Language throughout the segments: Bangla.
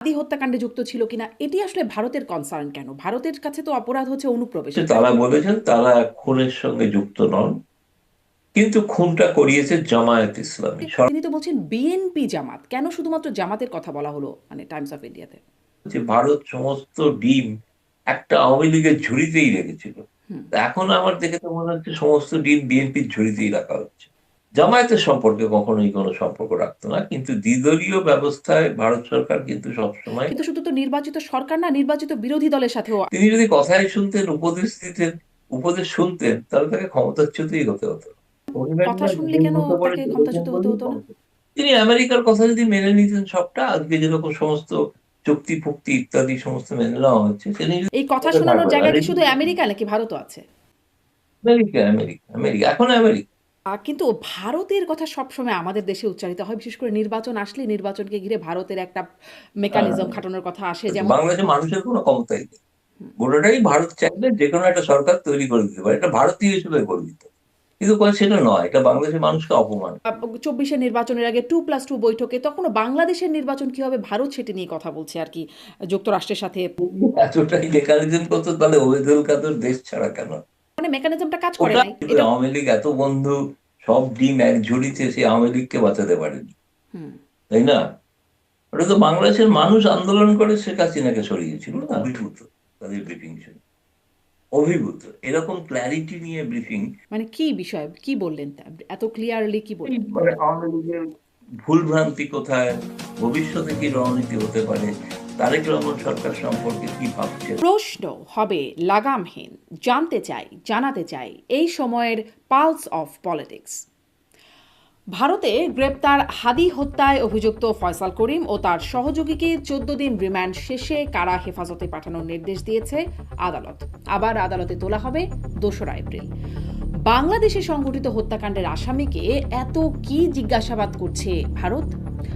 হাদি হত্যাকাণ্ডে যুক্ত ছিল কিনা এটি আসলে ভারতের কনসার্ন কেন? ভারতের কাছে তো অপরাধ হচ্ছে অনুপ্রবেশ, তাই তারা না? বলেছেন তারা খুনের সঙ্গে যুক্ত নন, কিন্তু খুনটা করিয়েছে জামায়াত ইসলামী। তিনি তো বলছেন বিএনপি জামাত। কেন শুধুমাত্র জামাতের কথা বলা হলো মানে টাইমস অফ ইন্ডিয়াতে? যে ভারত সমস্ত ডিম একটা আওয়ামী লীগের ঝুড়িতেই রেখেছিল। হুম। তা এখন আমার দেখে তো মনে হচ্ছে সমস্ত ডিম বিএনপির ঝুড়িতেই রাখা হচ্ছে। জামায়াতের সম্পর্কে কখনোই কোনো সম্পর্ক রাখতো না, কিন্তু দ্বিদলীয় ব্যবস্থায় ভারত সরকার কিন্তু সবসময়। কিন্তু শুধু তো নির্বাচিত সরকার না, নির্বাচিত বিরোধী দলের সাথেও। তিনি যদি কথাই শুনতেন, উপদেশ দিতেন, উপদেশ শুনতেন, তাহলে তাকে ক্ষমতাচ্যুতই হতে হতো। কথা পরিবারটা শুনলে যে কেন ঢুকে তাকে পড়েছে এরকম ক্ষমতাচ্যুত হতে বলেই হতো না? ক্ষমতা। তিনি আমেরিকার কথা যদি মেনে নিতেন সবটা, আজকে যেরকম সমস্ত চুক্তি ফুক্তি ইত্যাদি সমস্ত মেনে নেওয়া হচ্ছে, তিনি যদি এই কথা শোনানোর থাকবেন জায়গা আর কি এই যে শুধু আমেরিকা নাকি ভারতও আছে? আমেরিকা আমেরিকা আমেরিকা এখন আমেরিকা। কিন্তু ভারতের কথা সবসময় আমাদের দেশে উচ্চারিত হয়, বিশেষ করে নির্বাচন আসলে নির্বাচনকে ঘিরে ভারতের একটা মেকানিজম আহ, খাটানোর কথা আসে, যেমন। বাংলাদেশের মানুষের কোনো ক্ষমতাই নেই। গোটাটাই ভারত চাইলে যে কোনো একটা সরকার তৈরি করে দিতে পারে, এটা ভারতীয় হিসেবে গর্বিত। কিন্তু সেটা নয়, এটা বাংলাদেশের মানুষকে অপমান। 24-এর নির্বাচনের আগে 2+2 বৈঠকে তখনও বাংলাদেশের নির্বাচন কি হবে ভারত সেটি নিয়ে কথা বলছে আর কি, যুক্তরাষ্ট্রের সাথে। এতটাই মেকানিজম করতো, তাহলে ওবেদুল কাদের দেশ ছাড়া কেন? মানে মেকানিজমটা কাজ করে ওটা নাই এটা। আওয়ামী লীগ এত বন্ধু, সব ডিম এক ঝুড়িতে, সে আওয়ামী লীগকে বাঁচাতে পারেনি, হুম। তাই না? ওটা তো বাংলাদেশের মানুষ আন্দোলন করে শেখ হাসিনাকে সরিয়েছিল না। অভিভূত তাদের ব্রিফিং শুনে, অভিভূত এরকম ক্ল্যারিটি নিয়ে ব্রিফিং। মানে কি বিষয় কি বললেন এত ক্লিয়ারলি কি বললেন? মানে আওয়ামী লীগের ভুল ভ্রান্তি কোথায়, ভবিষ্যতে কি রণনীতি হতে পারে, তারেক রহমান সরকার সম্পর্কে কি ভাবছে। প্রশ্ন হবে লাগামহীন, জানতে চাই, জানাতে চাই এই সময়ের পালস অফ পলিটিক্স। ভারতে গ্রেপ্তার হাদি হত্যায় অভিযুক্ত ফয়সাল করিম ও তার সহযোগীকে 14 দিন রিমান্ড শেষে কারা হেফাজতে পাঠানোর নির্দেশ দিয়েছে আদালত। আবার আদালতে তোলা হবে 2রা এপ্রিল। বাংলাদেশে সংঘটিত হত্যাকাণ্ডের আসামিকে এত কি জিজ্ঞাসাবাদ করছে ভারত?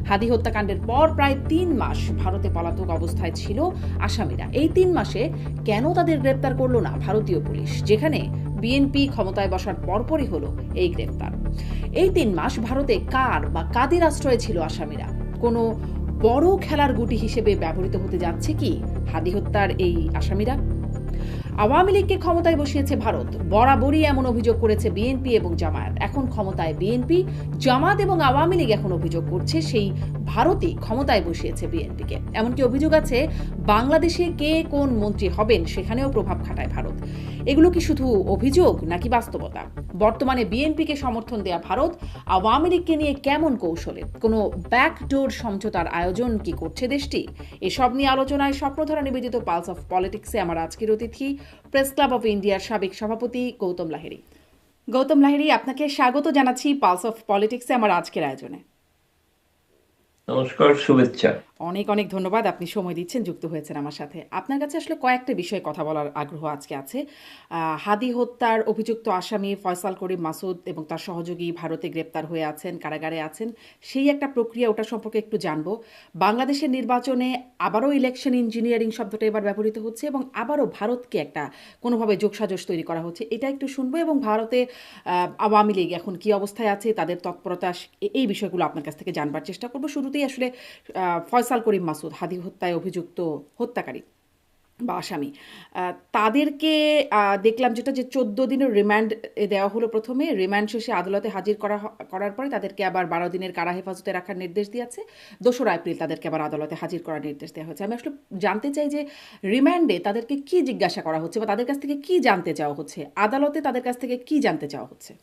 হাদি হত্যাকাণ্ডের পর প্রায় 3 মাস ভারতে পলাতক অবস্থায় ছিল আসামিরা। এই 3 মাসে কেন তাদের গ্রেপ্তার করলো না ভারতীয় পুলিশ, যেখানে বিএনপি ক্ষমতায় বসার পরপরই হলো এই গ্রেপ্তার? এই 3 মাস ভারতে কার বা কাদের আশ্রয়ে ছিল আসামিরা? কোনো বড় খেলার গুটি হিসেবে ব্যবহৃত হতে যাচ্ছে কি হাদি হত্যার এই আসামিরা? আওয়ামী লীগকে ক্ষমতায় বসিয়েছে ভারত, বরাবরই এমন অভিযোগ করেছে বিএনপি এবং জামায়াত। এখন ক্ষমতায় বিএনপি, জামাত এবং আওয়ামী লীগ এখন অভিযোগ করছে সেই ভারতই ক্ষমতায় বসিয়েছে বিএনপিকে। এমনকি অভিযোগ আছে বাংলাদেশে কে কোন মন্ত্রী হবেন সেখানেও প্রভাব খাটায় ভারত। এগুলো কি শুধু অভিযোগ নাকি বাস্তবতা? বর্তমানে বিএনপিকে সমর্থন দেয়া ভারত আওয়ামী লীগকে নিয়ে কেমন কৌশলে কোনো ব্যাকডোর সমঝোতার আয়োজন কি করছে দেশটি? এসব নিয়ে আলোচনায় স্বপ্নধারা নিবেদিত পালস অফ পলিটিক্সে আমার আজকের অতিথি প্রেস ক্লাব অফ ইন্ডিয়ার সাবেক সভাপতি গৌতম লাহিড়ী। গৌতম লাহিড়ী, আপনাকে স্বাগত জানাচ্ছি পালস অফ পলিটিক্সে আমার আজকের আয়োজনে। নমস্কার, শুভেচ্ছা। অনেক অনেক ধন্যবাদ, আপনি সময় দিচ্ছেন, যুক্ত হয়েছেন আমার সাথে। আপনার কাছে আসলে কয়েকটা বিষয়ে কথা বলার আগ্রহ আজকে আছে। হাদি হত্যার অভিযুক্ত আসামি ফয়সাল করিম মাসুদ এবং তার সহযোগী ভারতে গ্রেপ্তার হয়ে আছেন, কারাগারে আছেন, সেই একটা প্রক্রিয়া, ওটা সম্পর্কে একটু জানবো। বাংলাদেশের নির্বাচনে আবারও ইলেকশন ইঞ্জিনিয়ারিং শব্দটা এবার ব্যবহৃত হচ্ছে এবং আবারও ভারতকে একটা কোনোভাবে যোগসাজশ তৈরি করা হচ্ছে, এটা একটু শুনবো। এবং ভারতে আওয়ামী লীগ এখন কি অবস্থায় আছে, তাদের তৎপরতা, এই বিষয়গুলো আপনার কাছ থেকে জানবার চেষ্টা করবো। শুরুতেই আসলে ফয়সাল করিম মাসুদ, হাদি হত্যায় অভিযুক্ত হত্যাকারী বা আসামি, তাদেরকে দেখলাম যেটা যে 14 দিনের রিমান্ড দেওয়া হলো। প্রথমে রিমান্ড শেষে আদালতে হাজির করার পরে তাদেরকে আবার 12 দিনের কারা হেফাজতে রাখার নির্দেশ দিয়েছে। 2রা এপ্রিল তাদেরকে আবার আদালতে হাজির করার নির্দেশ দেওয়া হয়েছে। আমি আসলে জানতে চাই যে রিমান্ডে তাদেরকে কি জিজ্ঞাসা করা হচ্ছে বা তাদের কাছ থেকে কি জানতে চাওয়া হচ্ছে, আদালতে তাদের কাছ থেকে কি জানতে চাওয়া হচ্ছে?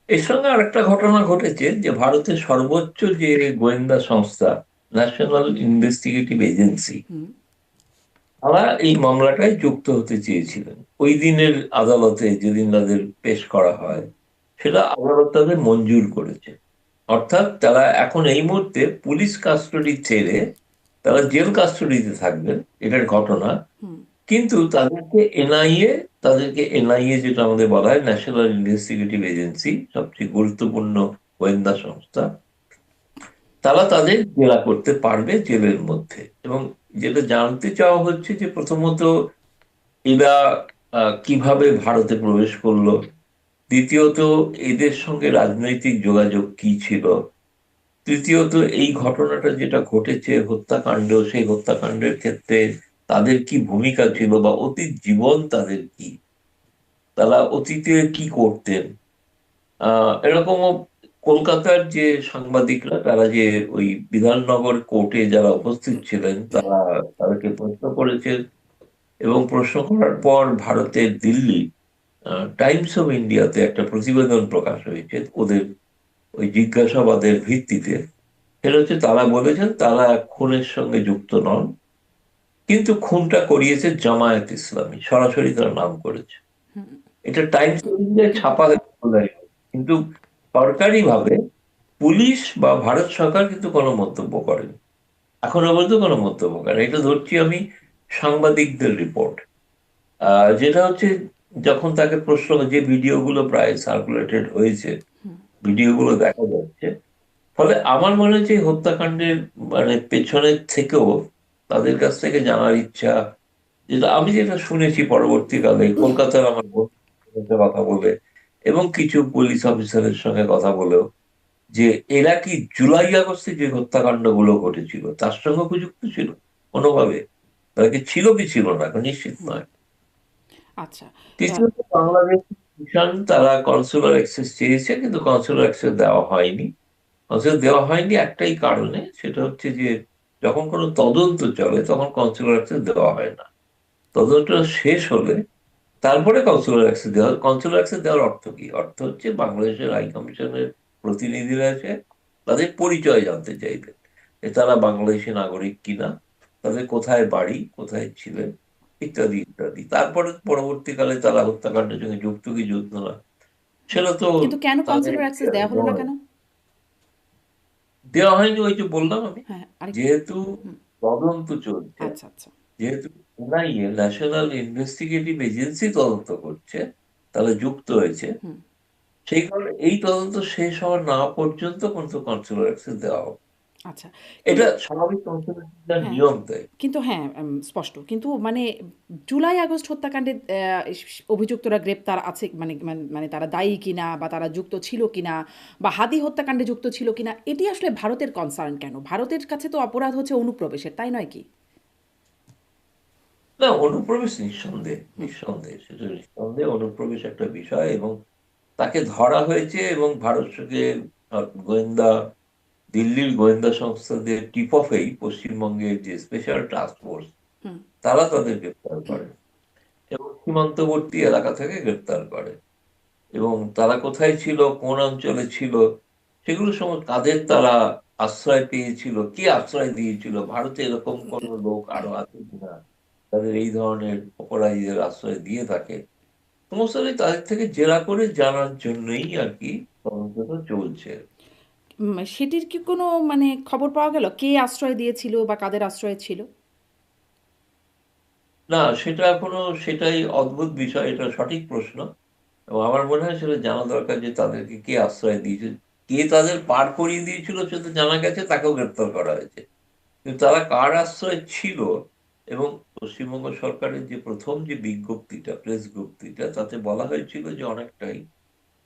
এর সঙ্গে আরেকটা ঘটনা ঘটেছে, যে ভারতের সর্বোচ্চ যে গোয়েন্দা সংস্থা, ন্যাশনাল ইনভেস্টিগেটিভ এজেন্সি, হুম। তারা এই মামলাটায় যুক্ত হতে চেয়েছিলেন। ওই দিনের আদালতে যেদিন তাদের পেশ করা হয়, সেটা আদালত তাদের মঞ্জুর করেছে। অর্থাৎ তারা এখন এই মুহূর্তে পুলিশ কাস্টডি ছেড়ে তারা জেল কাস্টডিতে থাকবেন, এটার ঘটনা। হুম। কিন্তু তাদেরকে এনআইএ যেটা আমাদের বলা হয়, ন্যাশনাল ইনভেস্টিগেটিভ এজেন্সি, সবচেয়ে গুরুত্বপূর্ণ গোয়েন্দা সংস্থা, তারা তাদের জেরা করতে পারবে জেলের মধ্যে। এবং যেটা জানতে চাওয়া হচ্ছে যে প্রথমত এরা কিভাবে ভারতে প্রবেশ করলো, দ্বিতীয়ত এদের সঙ্গে রাজনৈতিক যোগাযোগ কি ছিল, তৃতীয়ত এই ঘটনাটা যেটা ঘটেছে হত্যাকাণ্ড, সেই হত্যাকাণ্ডের ক্ষেত্রে তাদের কি ভূমিকা ছিল বা অতীত জীবন তাদের কি, তারা অতীতে কি করতেন। এরকমও কলকাতার যে সাংবাদিকরা তারা যে ওই বিধাননগর কোর্টে যারা উপস্থিত ছিলেন তারা তাদেরকে প্রশ্ন করেছেন, এবং প্রশ্ন করার পর ভারতের দিল্লি টাইমস অফ ইন্ডিয়াতে একটা প্রতিবেদন প্রকাশ হয়েছে ওদের ওই জিজ্ঞাসাবাদের ভিত্তিতে। সেটা হচ্ছে তারা বলেছেন তারা খুনের সঙ্গে যুক্ত নন, কিন্তু খুনটা করিয়েছে জামায়াত ইসলামী, সরাসরি তারা নাম করেছে। এটা টাইমস অফ ইন্ডিয়ায় ছাপা হয়েছে বলাই হোক। কিন্তু সরকারি ভাবে পুলিশ বা ভারত সরকার কিন্তু কোনো মন্তব্য করেনি, এখনো পর্যন্ত কোনো মন্তব্য করেনি। এটা ধরছি আমি সাংবাদিকদের রিপোর্ট। যেটা হচ্ছে যখন তাকে প্রশ্ন, যে ভিডিওগুলো প্রায় সার্কুলেটেড হয়েছে, ভিডিওগুলো দেখা যাচ্ছে, ফলে আমার মনে হচ্ছে এই হত্যাকাণ্ডের মানে পেছনের থেকেও তাদের কাছ থেকে জানার ইচ্ছা, যেটা শুনেছি পরবর্তীকালে কলকাতার আমার বন্ধুদের সাথে কথা বলে এবং কিছু পুলিশ অফিসারের সঙ্গে কথা বলেও, যে এরা কি জুলাই আগস্টে যে হত্যাকাণ্ডগুলো ঘটেছিল তার সঙ্গে উপযুক্ত ছিল কোনোভাবে, তারা কি ছিল কি ছিল না এখন নিশ্চিত নয়। আচ্ছা। আহ, তৃতীয়ত বাংলাদেশ মিশন তারা কনসুলার অ্যাক্সেস চেয়েছে, কিন্তু কনসুলার অ্যাক্সেস দেওয়া হয়নি। কনসুলার দেওয়া হয়নি একটাই কারণে, সেটা হচ্ছে যে যখন কোনো তদন্ত চলে তখন কনসুলার অ্যাক্সেস দেওয়া হয় না। তদন্ত শেষ হলে তারপরে কনসুলার অ্যাক্সেস দেওয়া হয়। কনসুলার অ্যাক্সেস দেওয়ার অর্থ কি? অর্থ হচ্ছে বাংলাদেশের হাই কমিশনের প্রতিনিধিরা এসে তাদের পরিচয় জানতে চাইবে, যে তারা বাংলাদেশি নাগরিক কিনা, তাদের কোথায় বাড়ি, কোথায় ছিলেন, ইত্যাদি ইত্যাদি। তারপরে পরবর্তীকালে তারা হত্যাকাণ্ডের সঙ্গে যুক্ত কি যুক্ত না, সেটা তো কিন্তু কেন তাদের কনসুলার অ্যাক্সেস দেওয়া হলো না নয়। কেন? দেওয়া হয়নি ওই যে বললাম আমি, হ্যাঁ, আরেকটু। যেহেতু তদন্ত চলছে, আচ্ছা, আচ্ছা। যেহেতু এনআইএ ন্যাশনাল ইনভেস্টিগেটিভ এজেন্সি তদন্ত করছে, তাহলে যুক্ত হয়েছে, সেই কারণে এই তদন্ত শেষ হওয়া না পর্যন্ত কিন্তু কনসুলার অ্যাক্সেস দেওয়া হবে। আচ্ছা। কিন্তু এটা স্বাভাবিক কনসুলার হ্যাঁ, নিয়ম তাই। কিন্তু হ্যাঁ, স্পষ্ট। কিন্তু মানে জুলাই আগস্ট হত্যাকাণ্ডে অভিযুক্তরা গ্রেপ্তার আছে মানে মানে মানে তারা দায়ী কিনা বা তারা যুক্ত ছিল কিনা বা হাদি হত্যাকাণ্ডে যুক্ত ছিল কিনা, এটি আসলে ভারতের কনসার্ন কেন? ভারতের কাছে তো অপরাধ হচ্ছে অনুপ্রবেশের, তাই নয় কি? না, অনুপ্রবেশ নিঃসন্দেহে, নিঃসন্দেহে সেটা নিঃসন্দেহে অনুপ্রবেশ একটা বিষয়, এবং তাকে ধরা হয়েছে এবং ভারত থেকে গোয়েন্দা, দিল্লির গোয়েন্দা সংস্থাদের টিপ অফেই পশ্চিমবঙ্গের যে স্পেশাল টাস্ক ফোর্স তারা তাদের গ্রেপ্তার করে এবং সীমান্তবর্তী এলাকা থেকে গ্রেপ্তার করে। এবং তারা কোথায় ছিল, কোন অঞ্চলে ছিল, সেগুলো সময় কাদের তারা আশ্রয় পেয়েছিল, কে আশ্রয় দিয়েছিল, ভারতে এরকম কোন লোক আরো আছে কিনা তাদের এই ধরনের অপরাধীদের আশ্রয় দিয়ে থাকে, সমস্তটাই তাদের থেকে জেরা করে জানার জন্যই আর কি তদন্তটা চলছে। সেটির কি কোনো মানে খবর পাওয়া গেল? কে আশ্রয় দিয়েছিল বা কাদের আশ্রয় ছিল? না, সেটা এখনো, সেটাই অদ্ভুত বিষয়, এটা সঠিক প্রশ্ন। এবং আমার মনে হয় সেটা জানা দরকার যে তাদেরকে কে আশ্রয় দিয়েছে, কে তাদের পার করিয়ে দিয়েছিল সেটা জানা গেছে, তাকেও গ্রেপ্তার করা হয়েছে। কিন্তু তারা কার আশ্রয় ছিল, এবং পশ্চিমবঙ্গ সরকারের যে প্রথম যে বিজ্ঞপ্তিটা, প্রেস বিজ্ঞপ্তিটা, তাতে বলা হয়েছিল যে অনেকটাই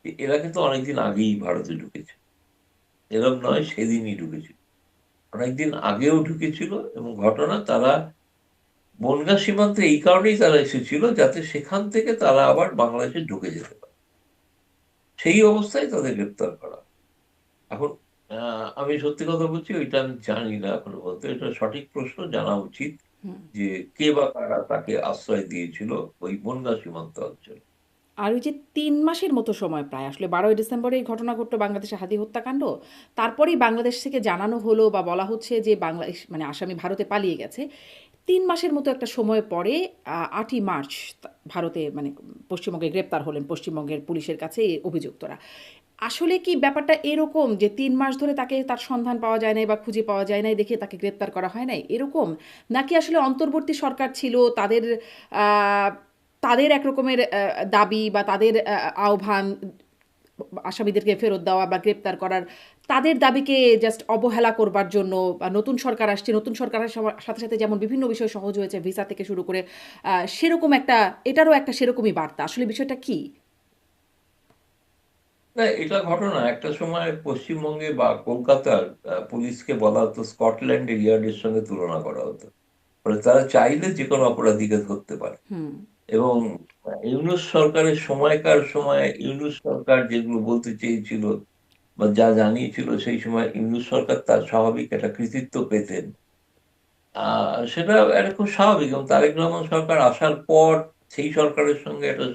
যে এরা কিন্তু অনেকদিন আগেই ভারতে ঢুকেছে, এরকম নয় সেদিনই ঢুকেছিল, অনেকদিন আগেও ঢুকেছিল। এবং ঘটনা তারা বনগাঁ সীমান্তে এই কারণেই তারা এসেছিল যাতে সেখান থেকে তারা আবার বাংলাদেশে ঢুকে যেতে পারে, সেই অবস্থায় তাদের গ্রেপ্তার করা। এখন আমি সত্যি কথা বলছি, ওইটা আমি জানি না এখনো বলতে, এটা সঠিক প্রশ্ন, জানা উচিত যে কে বা কারা তাকে আশ্রয় দিয়েছিল ওই বনগাঁ সীমান্ত অঞ্চলে। আর ওই যে ৩ মাসের মতো সময় প্রায় আসলে ১২ই ডিসেম্বরে এই ঘটনা ঘটলো বাংলাদেশে হাদি হত্যাকাণ্ড। তারপরেই বাংলাদেশ থেকে জানানো হলো বা বলা হচ্ছে যে বাংলাদেশ মানে আসামি ভারতে পালিয়ে গেছে। ৩ মাসের মতো একটা সময় পরে ৮ই মার্চ ভারতে মানে পশ্চিমবঙ্গে গ্রেপ্তার হলেন পশ্চিমবঙ্গের পুলিশের কাছে এই অভিযুক্তরা। আসলে কি ব্যাপারটা এরকম যে ৩ মাস ধরে তাকে তার সন্ধান পাওয়া যায় নাই বা খুঁজে পাওয়া যায় নাই দেখে তাকে গ্রেপ্তার করা হয় নাই, এরকম? নাকি আসলে অন্তর্বর্তী সরকার ছিল, তাদের আ তাদের এক রকমের দাবি বা তাদের আহ্বান আসামিদেরকে ফেরত দেওয়া বা গ্রেপ্তার করার, তাদের দাবিকে জাস্ট অবহেলা করবার জন্য বা নতুন সরকার আসছে, নতুন সরকারের সাথে সাথে যেমন বিভিন্ন বিষয় সহজ হয়েছে ভিসা থেকে শুরু করে, সেরকম একটা, এটারও একটা সেরকমই বার্তা। আসলে বিষয়টা কি? না, এটা ঘটনা একটা সময় পশ্চিমবঙ্গে বা কলকাতার পুলিশকে বলা হতো স্কটল্যান্ডের ইয়ার্ডের সঙ্গে তুলনা করা হতো। ফলে তারা চাইলে যে কোনো অপরাধীকে ধরতে পারে। হুম এবং ইউনূস সরকারের সময়কার সময় ইউনূস সরকার যেগুলো বলতে চেয়েছিল বা যা জানিয়েছিল, সেই সময় ইউনূস সরকার তার স্বাভাবিক একটা কৃতিত্ব পেতেন। সেটা একটা খুব স্বাভাবিক, এবং তারেক রহমান সরকার আসার পর সেই সরকারের সঙ্গে একটা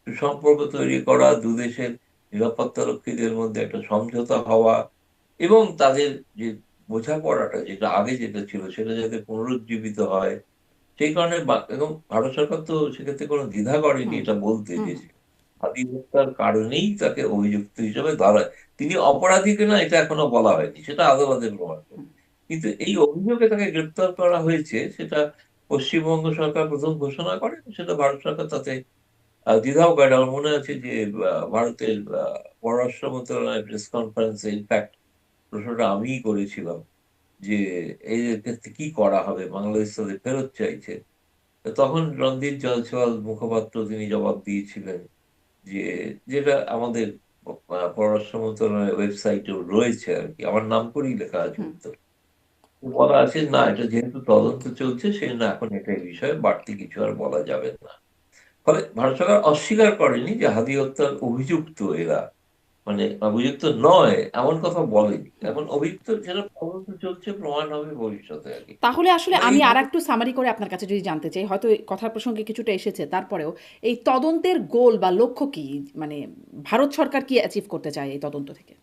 সুসম্পর্ক তৈরি করা, দুদেশের নিরাপত্তারক্ষীদের মধ্যে একটা সমঝোতা হওয়া, এবং তাদের যে বোঝাপড়াটা যেটা আগে যেটা ছিল সেটা যাতে পুনরুজ্জীবিত হয়, সেই কারণে এবং ভারত সরকার তো সেক্ষেত্রে কোনো দ্বিধা করেনি হুম এটা বলতে হুম যে হুম হাদি হত্যার কারণেই তাকে অভিযুক্ত হিসেবে ধরায়। তিনি অপরাধী কিনা এটা এখনো বলা হয়নি, সেটা আদালতের প্রমাণ করবে। হুম। কিন্তু এই অভিযোগে তাকে গ্রেপ্তার করা হয়েছে, সেটা পশ্চিমবঙ্গ সরকার প্রথম ঘোষণা করে, সেটা ভারত সরকার তাতে দ্বিধাও করে না। আমার মনে আছে যে ভারতের পররাষ্ট্র মন্ত্রণালয়ের প্রেস কনফারেন্সে ইনফ্যাক্ট প্রশ্নটা আমিই করেছিলাম যে এই ক্ষেত্রে কি করা হবে, বাংলাদেশ তাদের ফেরত চাইছে। তো তখন রণদীপ জয়সওয়াল মুখপাত্র তিনি জবাব দিয়েছিলেন যে, যেটা আমাদের পররাষ্ট্র মন্ত্রণালয়ের ওয়েবসাইটেও রয়েছে আর কি, আমার নাম করেই লেখা আছে হুম। উত্তর। বলা আছে না, এটা যেহেতু তদন্ত চলছে সেই জন্য এখন এটা এই বিষয়ে বাড়তি কিছু আর বলা যাবে না। ফলে ভারত সরকার অস্বীকার করেনি যে হাদি হত্যার অভিযুক্ত এরা, মানে অভিযুক্ত নয় এমন কথা বলেনি। এখন অভিযুক্ত যেটা তদন্ত চলছে, প্রমাণ হবে ভবিষ্যতে আর কি। তাহলে আসলে ফলে এই আমি আরেকটু সামারি করে আপনার কাছে যদি জানতে চাই, হয়তো এই কথার প্রসঙ্গে কিছুটা এসেছে, তারপরেও এই তদন্তের গোল বা লক্ষ্য কি? মানে ভারত সরকার কি অ্যাচিভ করতে চায় এই তদন্ত থেকে?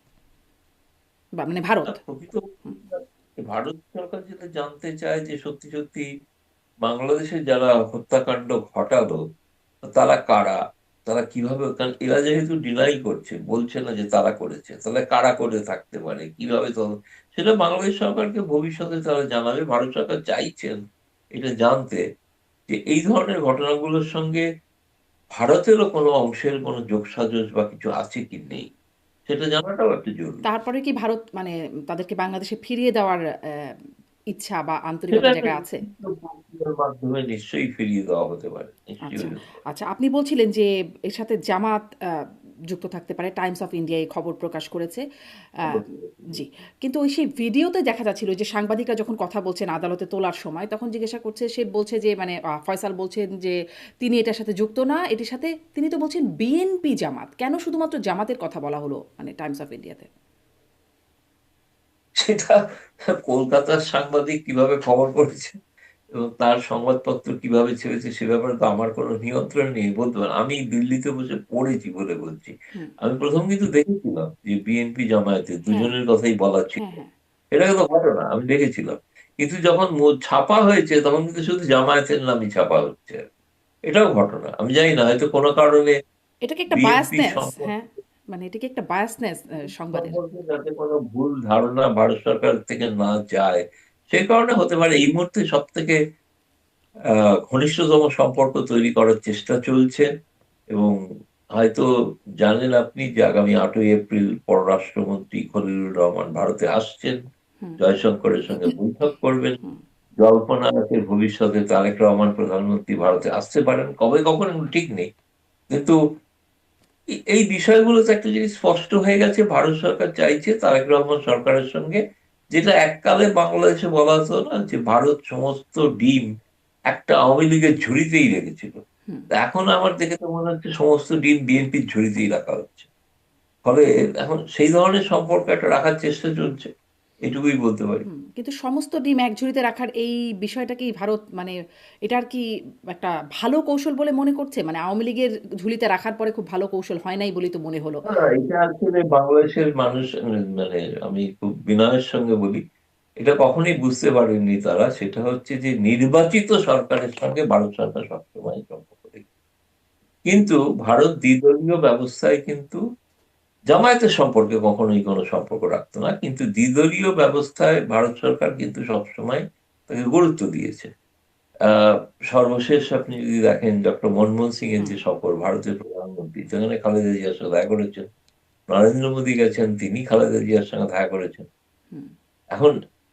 বা মানে ভারত? প্রকৃত হুম, ভারত সরকার যেটা জানতে চায় যে সত্যি সত্যি বাংলাদেশে যারা হত্যাকাণ্ড ঘটালো তারা কারা, তারা কিভাবে, কারণ এরা যেহেতু ডিনাই করছে, বলছে না যে তারা করেছে, তাহলে কারা করে থাকতে পারে, কিভাবে সেটা বাংলাদেশ সরকারকে ভবিষ্যতে তারা জানাবে। ভারত সরকার চাইছেন এটা জানতে যে এই ধরনের ঘটনাগুলোর সঙ্গে ভারতেরও কোনো অংশের কোনো যোগসাজশ বা কিছু আছে কি নেই, সেটা জানাটাও একটা জরুরি। তারপরে কি ভারত মানে তাদেরকে বাংলাদেশে ফিরিয়ে দেওয়ার ইচ্ছা বা সেটা আন্তরিকতা একটা জায়গায় আছে? নির্দিষ্ট প্রক্রিয়ার মাধ্যমে নিশ্চয়ই ফিরিয়ে দেওয়া হতে পারে, নিশ্চয়ই আচ্ছা, হতে পারে। আচ্ছা। আপনি বলছিলেন যে এর সাথে জামাত যুক্ত থাকতে পারে। টাইমস অফ ইন্ডিয়া এই খবর প্রকাশ করেছে। আ জি। কিন্তু ওই সেই ভিডিওতে দেখা যাচ্ছিল যে সাংবাদিকরা যখন কথা বলছেন আদালতে তোলার সময়, তখন জিজ্ঞাসা করছে, সে বলছে যে মানে ফয়সাল বলছেন যে তিনি এটার সাথে যুক্ত না। এটির সাথে তিনি তো বলছেন বিএনপি জামাত। কেন শুধুমাত্র জামাতের কথা বলা হলো মানে টাইমস অফ ইন্ডিয়াতে? সেটা কলকাতার সাংবাদিক কিভাবে খবর করেছে এবং তার সংবাদপত্র কিভাবে ছেড়েছে সে ব্যাপারে তো আমার কোনো নিয়ন্ত্রণ নেই, বলতে পারেন। আমি দিল্লিতে বসে পড়েছি বলে বলছি। হুম। আমি প্রথম কিন্তু দেখেছিলাম যে বিএনপি জামায়াতে হ্যাঁ, দুজনের কথাই বলা ছিল, হ্যাঁ, হ্যাঁ। এটা কিন্তু ঘটনা, আমি দেখেছিলাম। কিন্তু যখন ছাপা হয়েছে তখন কিন্তু শুধু জামায়াতের নামই ছাপা হচ্ছে। এটাও ঘটনা, আমি জানি না, হয়তো কোনো কারণে এটা কি একটা বিএনপি বায়াসনেস? হ্যাঁ? সম্পর্কে মানে এটা কি একটা বায়াসনেস সংবাদের? সম্পর্কে যাতে কোনো ভুল ধারণা ভারত সরকার থেকে না যায়, সেই কারণে হতে পারে। এই মুহূর্তে সব থেকে ঘনিষ্ঠতম সম্পর্ক তৈরি করার চেষ্টা চলছে। এবং হয়তো জানেন আপনি যে আগামী 8ই এপ্রিল পররাষ্ট্রমন্ত্রী খলিলুর রহমান ভারতে আসছেন, হুম, জয়শঙ্করের সঙ্গে বৈঠক করবেন। হুম, জল্পনা আছে ভবিষ্যতে তারেক রহমান প্রধানমন্ত্রী ভারতে আসতে পারেন, কবে কখন এগুলো ঠিক নেই। কিন্তু এই বিষয়গুলোতে একটা জিনিস স্পষ্ট হয়ে গেছে, ভারত সরকার চাইছে তারেক রহমান সরকারের সঙ্গে, যেটা এককালে বাংলাদেশে বলা হতো না যে ভারত সমস্ত ডিম একটা আওয়ামী লীগের ঝুড়িতেই রেখেছিল, হুম। তা এখন আমার দেখে তো মনে হচ্ছে সমস্ত ডিম বিএনপির ঝুড়িতেই রাখা হচ্ছে। ফলে এখন সেই ধরনের সম্পর্ক একটা রাখার চেষ্টা চলছে, এটুকুই বলতে পারি। হুম, কিন্তু সমস্ত ডিম এক ঝুড়িতে রাখার এই বিষয়টাকেই ভারত মানে এটার কি একটা ভালো কৌশল বলে মনে করছে? মানে আওয়ামী লীগের ঝুলিতে রাখার পরে খুব ভালো কৌশল হয় নাই বলেই তো মনে হলো। না, এটা আসলে বাংলাদেশের মানুষ মানে আমি খুব বিনয়ের সঙ্গে বলি, এটা কখনোই বুঝতে পারেননি তারা। সেটা হচ্ছে যে নির্বাচিত সরকারের সঙ্গে ভারত সরকার সবসময় সম্পর্ক রেখেছে। কিন্তু ভারত দ্বিদলীয় ব্যবস্থায় কিন্তু জামায়াতের সম্পর্কে কখনোই কোনো সম্পর্ক রাখতো না, কিন্তু দ্বিদলীয় ব্যবস্থায় ভারত সরকার কিন্তু সবসময় তাকে গুরুত্ব দিয়েছে। আহ সর্বশেষ আপনি যদি দেখেন ডক্টর মনমোহন সিং এর হুম, যে সফর ভারতের প্রধানমন্ত্রী, সেখানে খালেদা জিয়ার সাথে দেখা করেছেন। নরেন্দ্র মোদী গেছেন, তিনি খালেদা জিয়ার সঙ্গে দেখা করেছেন। হুম, এখন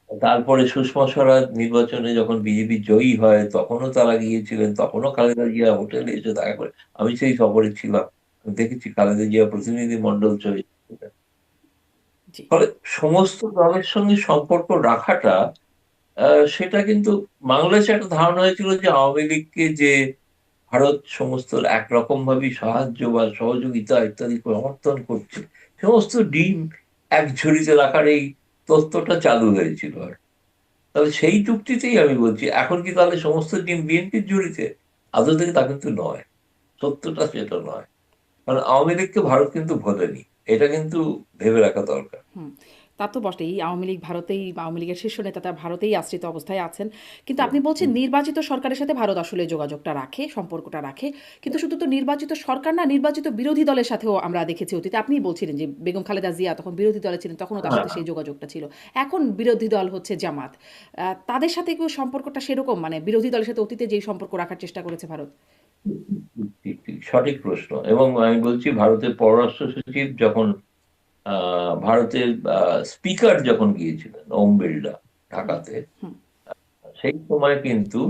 তারপরে সুষমা স্বরাজ নির্বাচনে যখন বিজেপি জয়ী হয় তখনও তারা গিয়েছিলেন, তখনও খালেদা জিয়া হোটেলে এসে দেখা করে, আমি সেই সফরে ছিলাম। দেখেছি খালেদা জিয়া প্রতিনিধি মন্ডল ছবি। জি। ফলে সমস্ত দলের সঙ্গে সম্পর্ক রাখাটা সেটা কিন্তু বাংলাদেশে একটা ধারণা হয়েছিল যে আওয়ামী লীগকে যে ভারত সমস্ত একরকম ভাবে সাহায্য বা সহযোগিতা ইত্যাদি সমর্থন করছে, সমস্ত ডিম এক ঝুড়িতে রাখার এই তত্ত্বটা চালু হয়েছিল। আর তাহলে সেই যুক্তিতেই আমি বলছি, এখন কি তাহলে সমস্ত ডিম বিএনপির ঝুড়িতে? আদৌ থেকে তা কিন্তু নয়, সত্যটা সেটা নয়। কারণ আওয়ামী লীগকে ভারত কিন্তু ভোলেনি, এটা কিন্তু ভেবে রাখা দরকার। হুম, তা তো বটেই। আওয়ামী লীগ ভারতেই, আওয়ামী লীগের শীর্ষ নেতা তারা ভারতেই আশ্রিত অবস্থায় আছেন। কিন্তু আপনি বলছেন নির্বাচিত সরকারের সাথে ভারত আসলে যোগাযোগটা রাখে, সম্পর্কটা রাখে। কিন্তু শুধু তো নির্বাচিত সরকার না, নির্বাচিত বিরোধী দলের সাথেও আমরা দেখেছি অতীতে। আপনিই বলছিলেন যে বেগম খালেদা জিয়া তখন বিরোধী দলে ছিলেন, তখনও তার হ্যাঁ, সাথে সেই যোগাযোগটা ছিল। এখন বিরোধী দল হচ্ছে জামাত। তাদের সাথে কেউ সম্পর্কটা সেরকম, মানে বিরোধী দলের সাথে অতীতে যেই সম্পর্ক রাখার চেষ্টা করেছে ভারত? ঠিক ঠিক সঠিক প্রশ্ন। এবং আমি বলছি, ভারতের পররাষ্ট্র সচিব যখন ভারতের স্পিকার যখন গিয়েছিলেন ওম বিড়লা ঢাকাতে, হুম, সেই সময় কিন্তু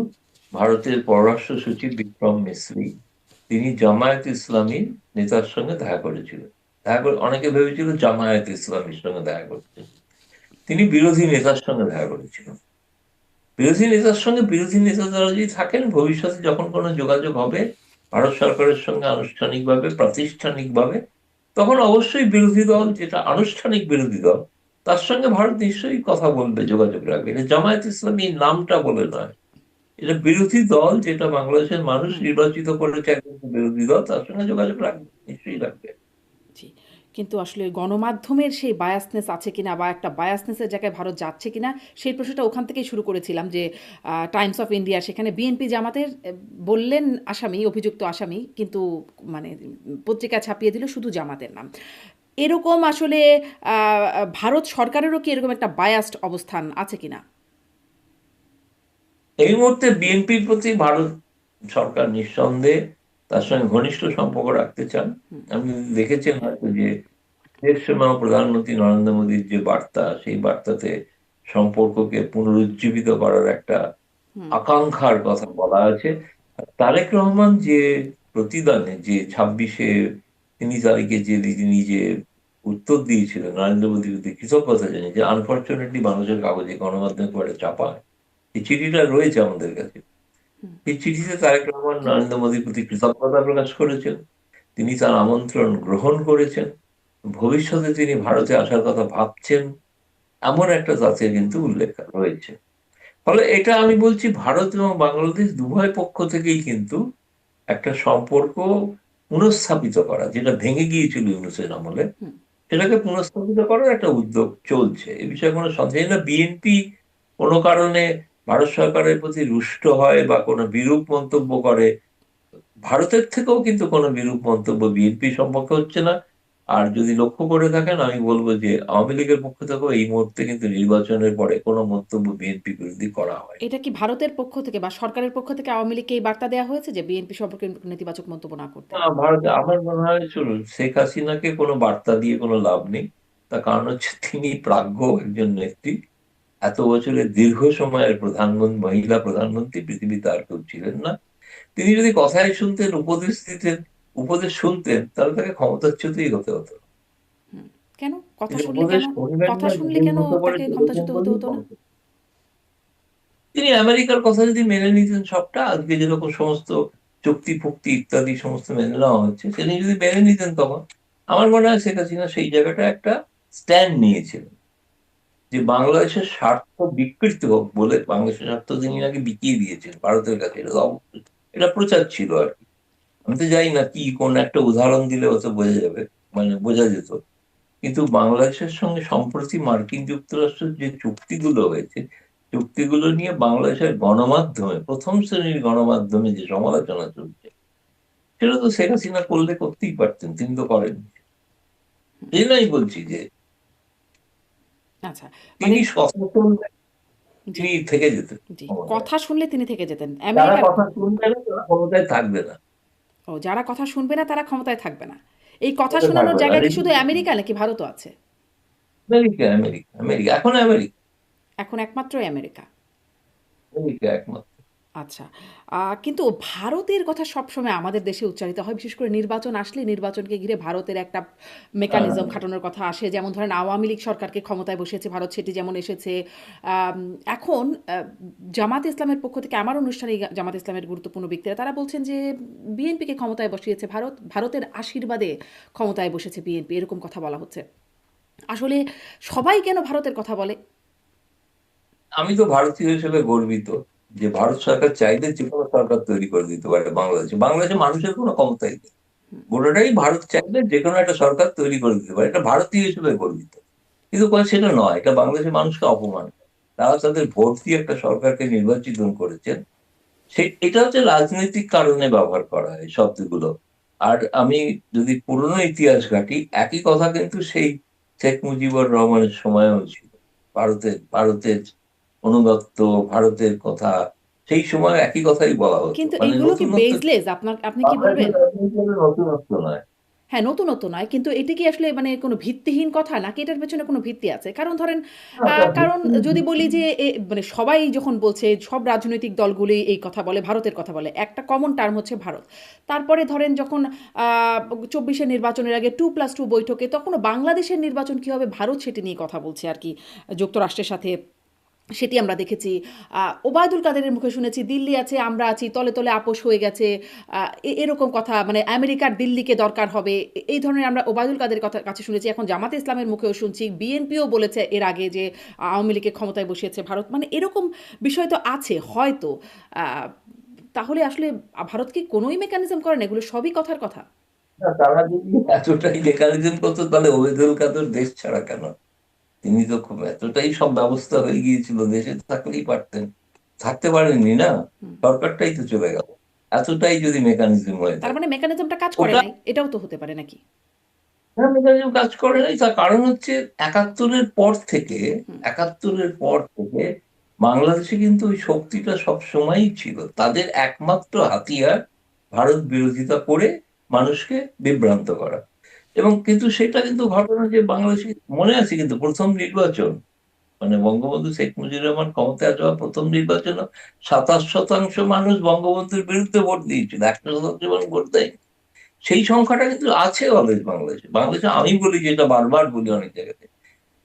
ভারতের পররাষ্ট্র সচিব বিক্রম মিসরি তিনি জামায়াত ইসলামী নেতার সঙ্গে দেখা করেছিলেন। দেখা করে অনেকে ভেবেছিল জামায়াত ইসলামীর সঙ্গে দেখা করছেন, তিনি বিরোধী নেতার সঙ্গে দেখা করেছিলেন। বিরোধী নেতার সঙ্গে বিরোধী নেতা যারা যদি থাকেন, ভবিষ্যতে যখন কোনো যোগাযোগ হবে ভারত সরকারের সঙ্গে আনুষ্ঠানিকভাবে প্রাতিষ্ঠানিকভাবে, তখন অবশ্যই বিরোধী দল যেটা আনুষ্ঠানিক বিরোধী দল, তার সঙ্গে ভারত নিশ্চয়ই কথা বলবে, যোগাযোগ রাখবে। এটা জামায়াত ইসলামী নামটা বলে নয়, এটা বিরোধী দল যেটা বাংলাদেশের মানুষ হুম। নির্বাচিত করেছে একজন বিরোধী দল, তার সঙ্গে যোগাযোগ রাখবে, নিশ্চয়ই রাখবে। জি। কিন্তু আসলে গণমাধ্যমের সেই বায়াসনেস আছে কিনা, বা একটা বায়াসনেসের জায়গায় ভারত যাচ্ছে কিনা, সেই প্রশ্নটা ওখান থেকেই শুরু করেছিলাম যে টাইমস অফ ইন্ডিয়া সেখানে বিএনপি জামাতের বললেন আসামি, অভিযুক্ত আসামি, কিন্তু মানে পত্রিকা ছাপিয়ে দিল শুধু জামাতের নাম। এরকম আসলে ভারত সরকারেরও কি এরকম একটা বায়াসড অবস্থান আছে কিনা? এই মুহূর্তে বিএনপির প্রতি ভারত সরকার নিঃসন্দেহে তার সঙ্গে ঘনিষ্ঠ সম্পর্ক রাখতে চান। আপনি দেখেছেন হয়তো যে এর সময় প্রধানমন্ত্রী নরেন্দ্র মোদীর যে বার্তা, সেই বার্তাতে সম্পর্ককে পুনরুজ্জীবিত করার একটা হুম, আকাঙ্ক্ষার কথা বলা আছে। আর তারেক রহমান যে প্রতিদানে যে 26-এ 3 তারিখে যে তিনি যে উত্তর দিয়েছিলেন নরেন্দ্র মোদীর প্রতি কৃতজ্ঞতা জানিয়ে, যে আনফর্চুনেটলি মানুষের কাগজে গণমাধ্যমে খুব একটা চাপা হয়, এই চিঠিটা রয়েছে আমাদের কাছে। হুম, এই চিঠিতে তারেক রহমান নরেন্দ্র মোদীর প্রতি কৃতজ্ঞতা প্রকাশ করেছেন, তিনি তার আমন্ত্রণ গ্রহণ করেছেন, ভবিষ্যতে তিনি ভারতে আসার কথা ভাবছেন, এমন একটা তাতে কিন্তু উল্লেখ রয়েছে। ফলে এটা আমি বলছি, ভারত এবং বাংলাদেশ উভয় পক্ষ থেকেই কিন্তু একটা সম্পর্ক পুনঃস্থাপিত করা, যেটা ভেঙে গিয়েছিল ইউনূসের আমলে, হুম। সেটাকে পুনঃস্থাপিত করার একটা উদ্যোগ চলছে। এ বিষয়ে কোনো সন্দেহ নেই। না বিএনপি কোনো কারণে ভারত সরকারের প্রতি রুষ্ট হয় বা কোনো বিরূপ মন্তব্য করে, ভারতের থেকেও কিন্তু কোনো বিরূপ মন্তব্য বিএনপি সম্পর্কে হচ্ছে না। আর যদি লক্ষ্য করে থাকেন, আমি বলবো যে আওয়ামী লীগের পক্ষ থেকেও এই মুহূর্তে কিন্তু নির্বাচনের পরে কোনো মন্তব্য বিএনপি বিরোধী করা হয়। এটা কি ভারতের পক্ষ থেকে বা সরকারের পক্ষ থেকে আওয়ামী লীগকে এই বার্তা দেওয়া হয়েছে যে বিএনপি সম্পর্কে নেতিবাচক মন্তব্য না করতে? না, ভারতে আমার মনে হয়, শুনুন, শেখ হাসিনাকে কোনো বার্তা দিয়ে কোনো লাভ নেই। তার কারণ হচ্ছে তিনি প্রাজ্ঞ একজন নেত্রী, এত বছরের দীর্ঘ সময়ের প্রধানমন্ত্রী, মহিলা প্রধানমন্ত্রী পৃথিবীতে আর কেউ ছিলেন না। তিনি যদি কথাই শুনতেন, উপদেশ দিতেন, উপদেশ শুনতেন, তাহলে তাকে ক্ষমতাচ্যুতই হতে হতো। হুম। কেন? কথা তিনি শুনলে উপদেশ কেন? শুনবেন কথা না, শুনলে নিজের কেন মতো করে তাকে চলেছেন ক্ষমতাচ্যুত হতে বলেই হতো না? ক্ষমতা। তিনি আমেরিকার কথা যদি মেনে নিতেন সবটা, আজকে যেরকম সমস্ত চুক্তি ফুক্তি ইত্যাদি সমস্ত মেনে নেওয়া হচ্ছে, তিনি যদি মেনে নিতেন, তখন আমার মনে হয় শেখ হাসিনা সেই জায়গাটা একটা স্ট্যান্ড নিয়েছিলেন, যে বাংলাদেশের স্বার্থ বিকৃত হোক বলে বাংলাদেশের স্বার্থ তিনি নাকি বিকিয়ে দিয়েছেন ভারতের কাছে। এটা তো এটা প্রচার ছিল আর কি। আমি তো জানি না কি কোন একটা উদাহরণ দিলে হয়তো বোঝা যাবে, মানে বোঝা যেত। কিন্তু বাংলাদেশের সঙ্গে সম্প্রতি মার্কিন যুক্তরাষ্ট্রের যে চুক্তিগুলো হয়েছে, চুক্তিগুলো নিয়ে বাংলাদেশের গণমাধ্যমে, প্রথম শ্রেণীর গণমাধ্যমে যে সমালোচনা চলছে, সেটা তো শেখ হাসিনা করলে করতেই পারতেন, তিনি তো করেন। এই নয় বলছি যে আচ্ছা, মানে তিনি কথা শুনলেন, জি, তিনি থেকে যেতেন জি। ক্ষমতায়। কথা শুনলে তিনি থেকে যেতেন। যারা আমেরিকার কথা শুনবে না তারা ক্ষমতায় থাকবে না। যারা কথা শুনবে না তারা ক্ষমতায় থাকবে না। এই কথা ক্ষমতায় শোনানোর থাকবে না, জায়গা আর কি এই যে শুধু আমেরিকা নাকি ভারতও আছে? আমেরিকা, আমেরিকা, আমেরিকা, এখন আমেরিকা, এখন একমাত্রই আমেরিকা। আমেরিকা একমাত্র। আচ্ছা। কিন্তু ভারতের কথা সবসময় আমাদের দেশে উচ্চারিত হয়। বিশেষ করে নির্বাচন আসলে নির্বাচনকে ঘিরে ভারতের একটা মেকানিজম খাটানোর কথা আসে। যেমন ধরেন আওয়ামী লীগ সরকারকে ক্ষমতায় বসিয়েছে ভারত, সেটি যেমন এসেছে। আম এখন জামাত ইসলামের পক্ষ থেকে আমার অনুষ্ঠানে জামাত ইসলামের গুরুত্বপূর্ণ ব্যক্তিরা তারা বলছেন যে বিএনপিকে ক্ষমতায় বসিয়েছে ভারত, ভারতের আশীর্বাদে ক্ষমতায় বসেছে বিএনপি, এরকম কথা বলা হচ্ছে। আসলে সবাই কেন ভারতের কথা বলে? আমি তো ভারতীয় হিসেবে গর্বিত যে ভারত সরকার চাইলে যে কোনো সরকার তৈরি করে দিতে পারে বাংলাদেশে। বাংলাদেশে মানুষের কোনো ক্ষমতাই নেই, গোটাটাই ভারত চাইলে যে কোনো একটা সরকার তৈরি করে দিতে পারে, এটা ভারতীয় হিসেবে গর্বিত। কিন্তু সেটা নয়, এটা বাংলাদেশের মানুষকে অপমান করে। তারা তাদের ভোট দিয়ে একটা সরকারকে নির্বাচিত করেছেন, এটা হচ্ছে রাজনৈতিক কারণে ব্যবহার করা হয় এই শব্দগুলো। আর আমি যদি পুরনো ইতিহাস ঘাঁটি, একই কথা কিন্তু সেই শেখ মুজিবুর রহমানের সময়ও ছিল। ভারতের অনুগত্য, ভারতের কথা, সেই সময় একই কথাই বলা হতো। কিন্তু মানে এইগুলো কি নতুনত্ব বেসলেস? আপনি কি বলবেন? বাংলাদেশের রাজনীতি হলো নতুনত্ব নয়। হ্যাঁ, নতুনত্ব নয়। কিন্তু এটা কি আসলে মানে কোনো ভিত্তিহীন কথা, নাকি এটার পেছনে কোনো ভিত্তি আছে? কারণ ধরেন কারণ যদি বলি যে মানে সবাই যখন বলছে, সব রাজনৈতিক দলগুলি এই কথা বলে, ভারতের কথা বলে। একটা কমন টার্ম হচ্ছে ভারত। তারপরে ধরেন যখন ২৪ এর নির্বাচনের আগে 2+2 বৈঠকে তখনও বাংলাদেশের নির্বাচন কি হবে ভারত সেটি নিয়ে কথা বলছে আরকি যুক্তরাষ্ট্রের সাথে। সেটি আমরা দেখেছি। ওবায়দুল কাদেরের মুখে শুনেছি দিল্লি আছে, আমরা আছি, তলে তলে আপোস হয়ে গেছে। এরকম কথা, মানে আমেরিকার দিল্লিকে দরকার হবে। এই ধরনের আমরা ওবায়দুল কাদের কথা কাছে শুনেছি। এখন জামাতে ইসলামের মুখেও শুনছি, বিএনপিও বলেছে এর আগে যে আওয়ামী লীগকে ক্ষমতায় বসিয়েছে ভারত। মানে এরকম বিষয় তো আছে হয়তো। আহ, তাহলে আসলে ভারত কি কোনোই মেকানিজম করে না? এগুলো সবই কথার কথা। না, তারা যদি এতটাই মেকানিজম করতো তাহলে ওবায়দুল কাদের দেশ ছাড়া কেন? তিনি তো খুব এতটাই সব ব্যবস্থা হয়ে গিয়েছিল, দেশে থাকলেই পারতেন, থাকতে পারেননি না, হুম। সরকারটাই তো চলে গেল। এতটাই যদি মেকানিজম হয়ে তার থাকে, মানে মেকানিজমটা কাজ করে ওটা নাই, এটাও তো হতে পারে নাকি? মেকানিজম কাজ করে নাই। তার কারণ হচ্ছে একাত্তরের পর থেকে, হুম। একাত্তরের পর থেকে বাংলাদেশে কিন্তু ওই শক্তিটা সব সময়ই ছিল। তাদের একমাত্র হাতিয়ার ভারত বিরোধিতা করে মানুষকে বিভ্রান্ত করা। এবং কিন্তু সেটা কিন্তু ঘটনা যে বাংলাদেশে মনে আছে, কিন্তু প্রথম নির্বাচন, মানে বঙ্গবন্ধু শেখ মুজিবুর রহমান ক্ষমতায় যাওয়া প্রথম নির্বাচন, 27% মানুষ বঙ্গবন্ধুর বিরুদ্ধে ভোট দিয়েছিল, 1% মানুষ ভোট দেয়। সেই সংখ্যাটা কিন্তু আছে অলরেডি বাংলাদেশে। বাংলাদেশে আমি বলি, যেটা বারবার বলি অনেক জায়গাতে,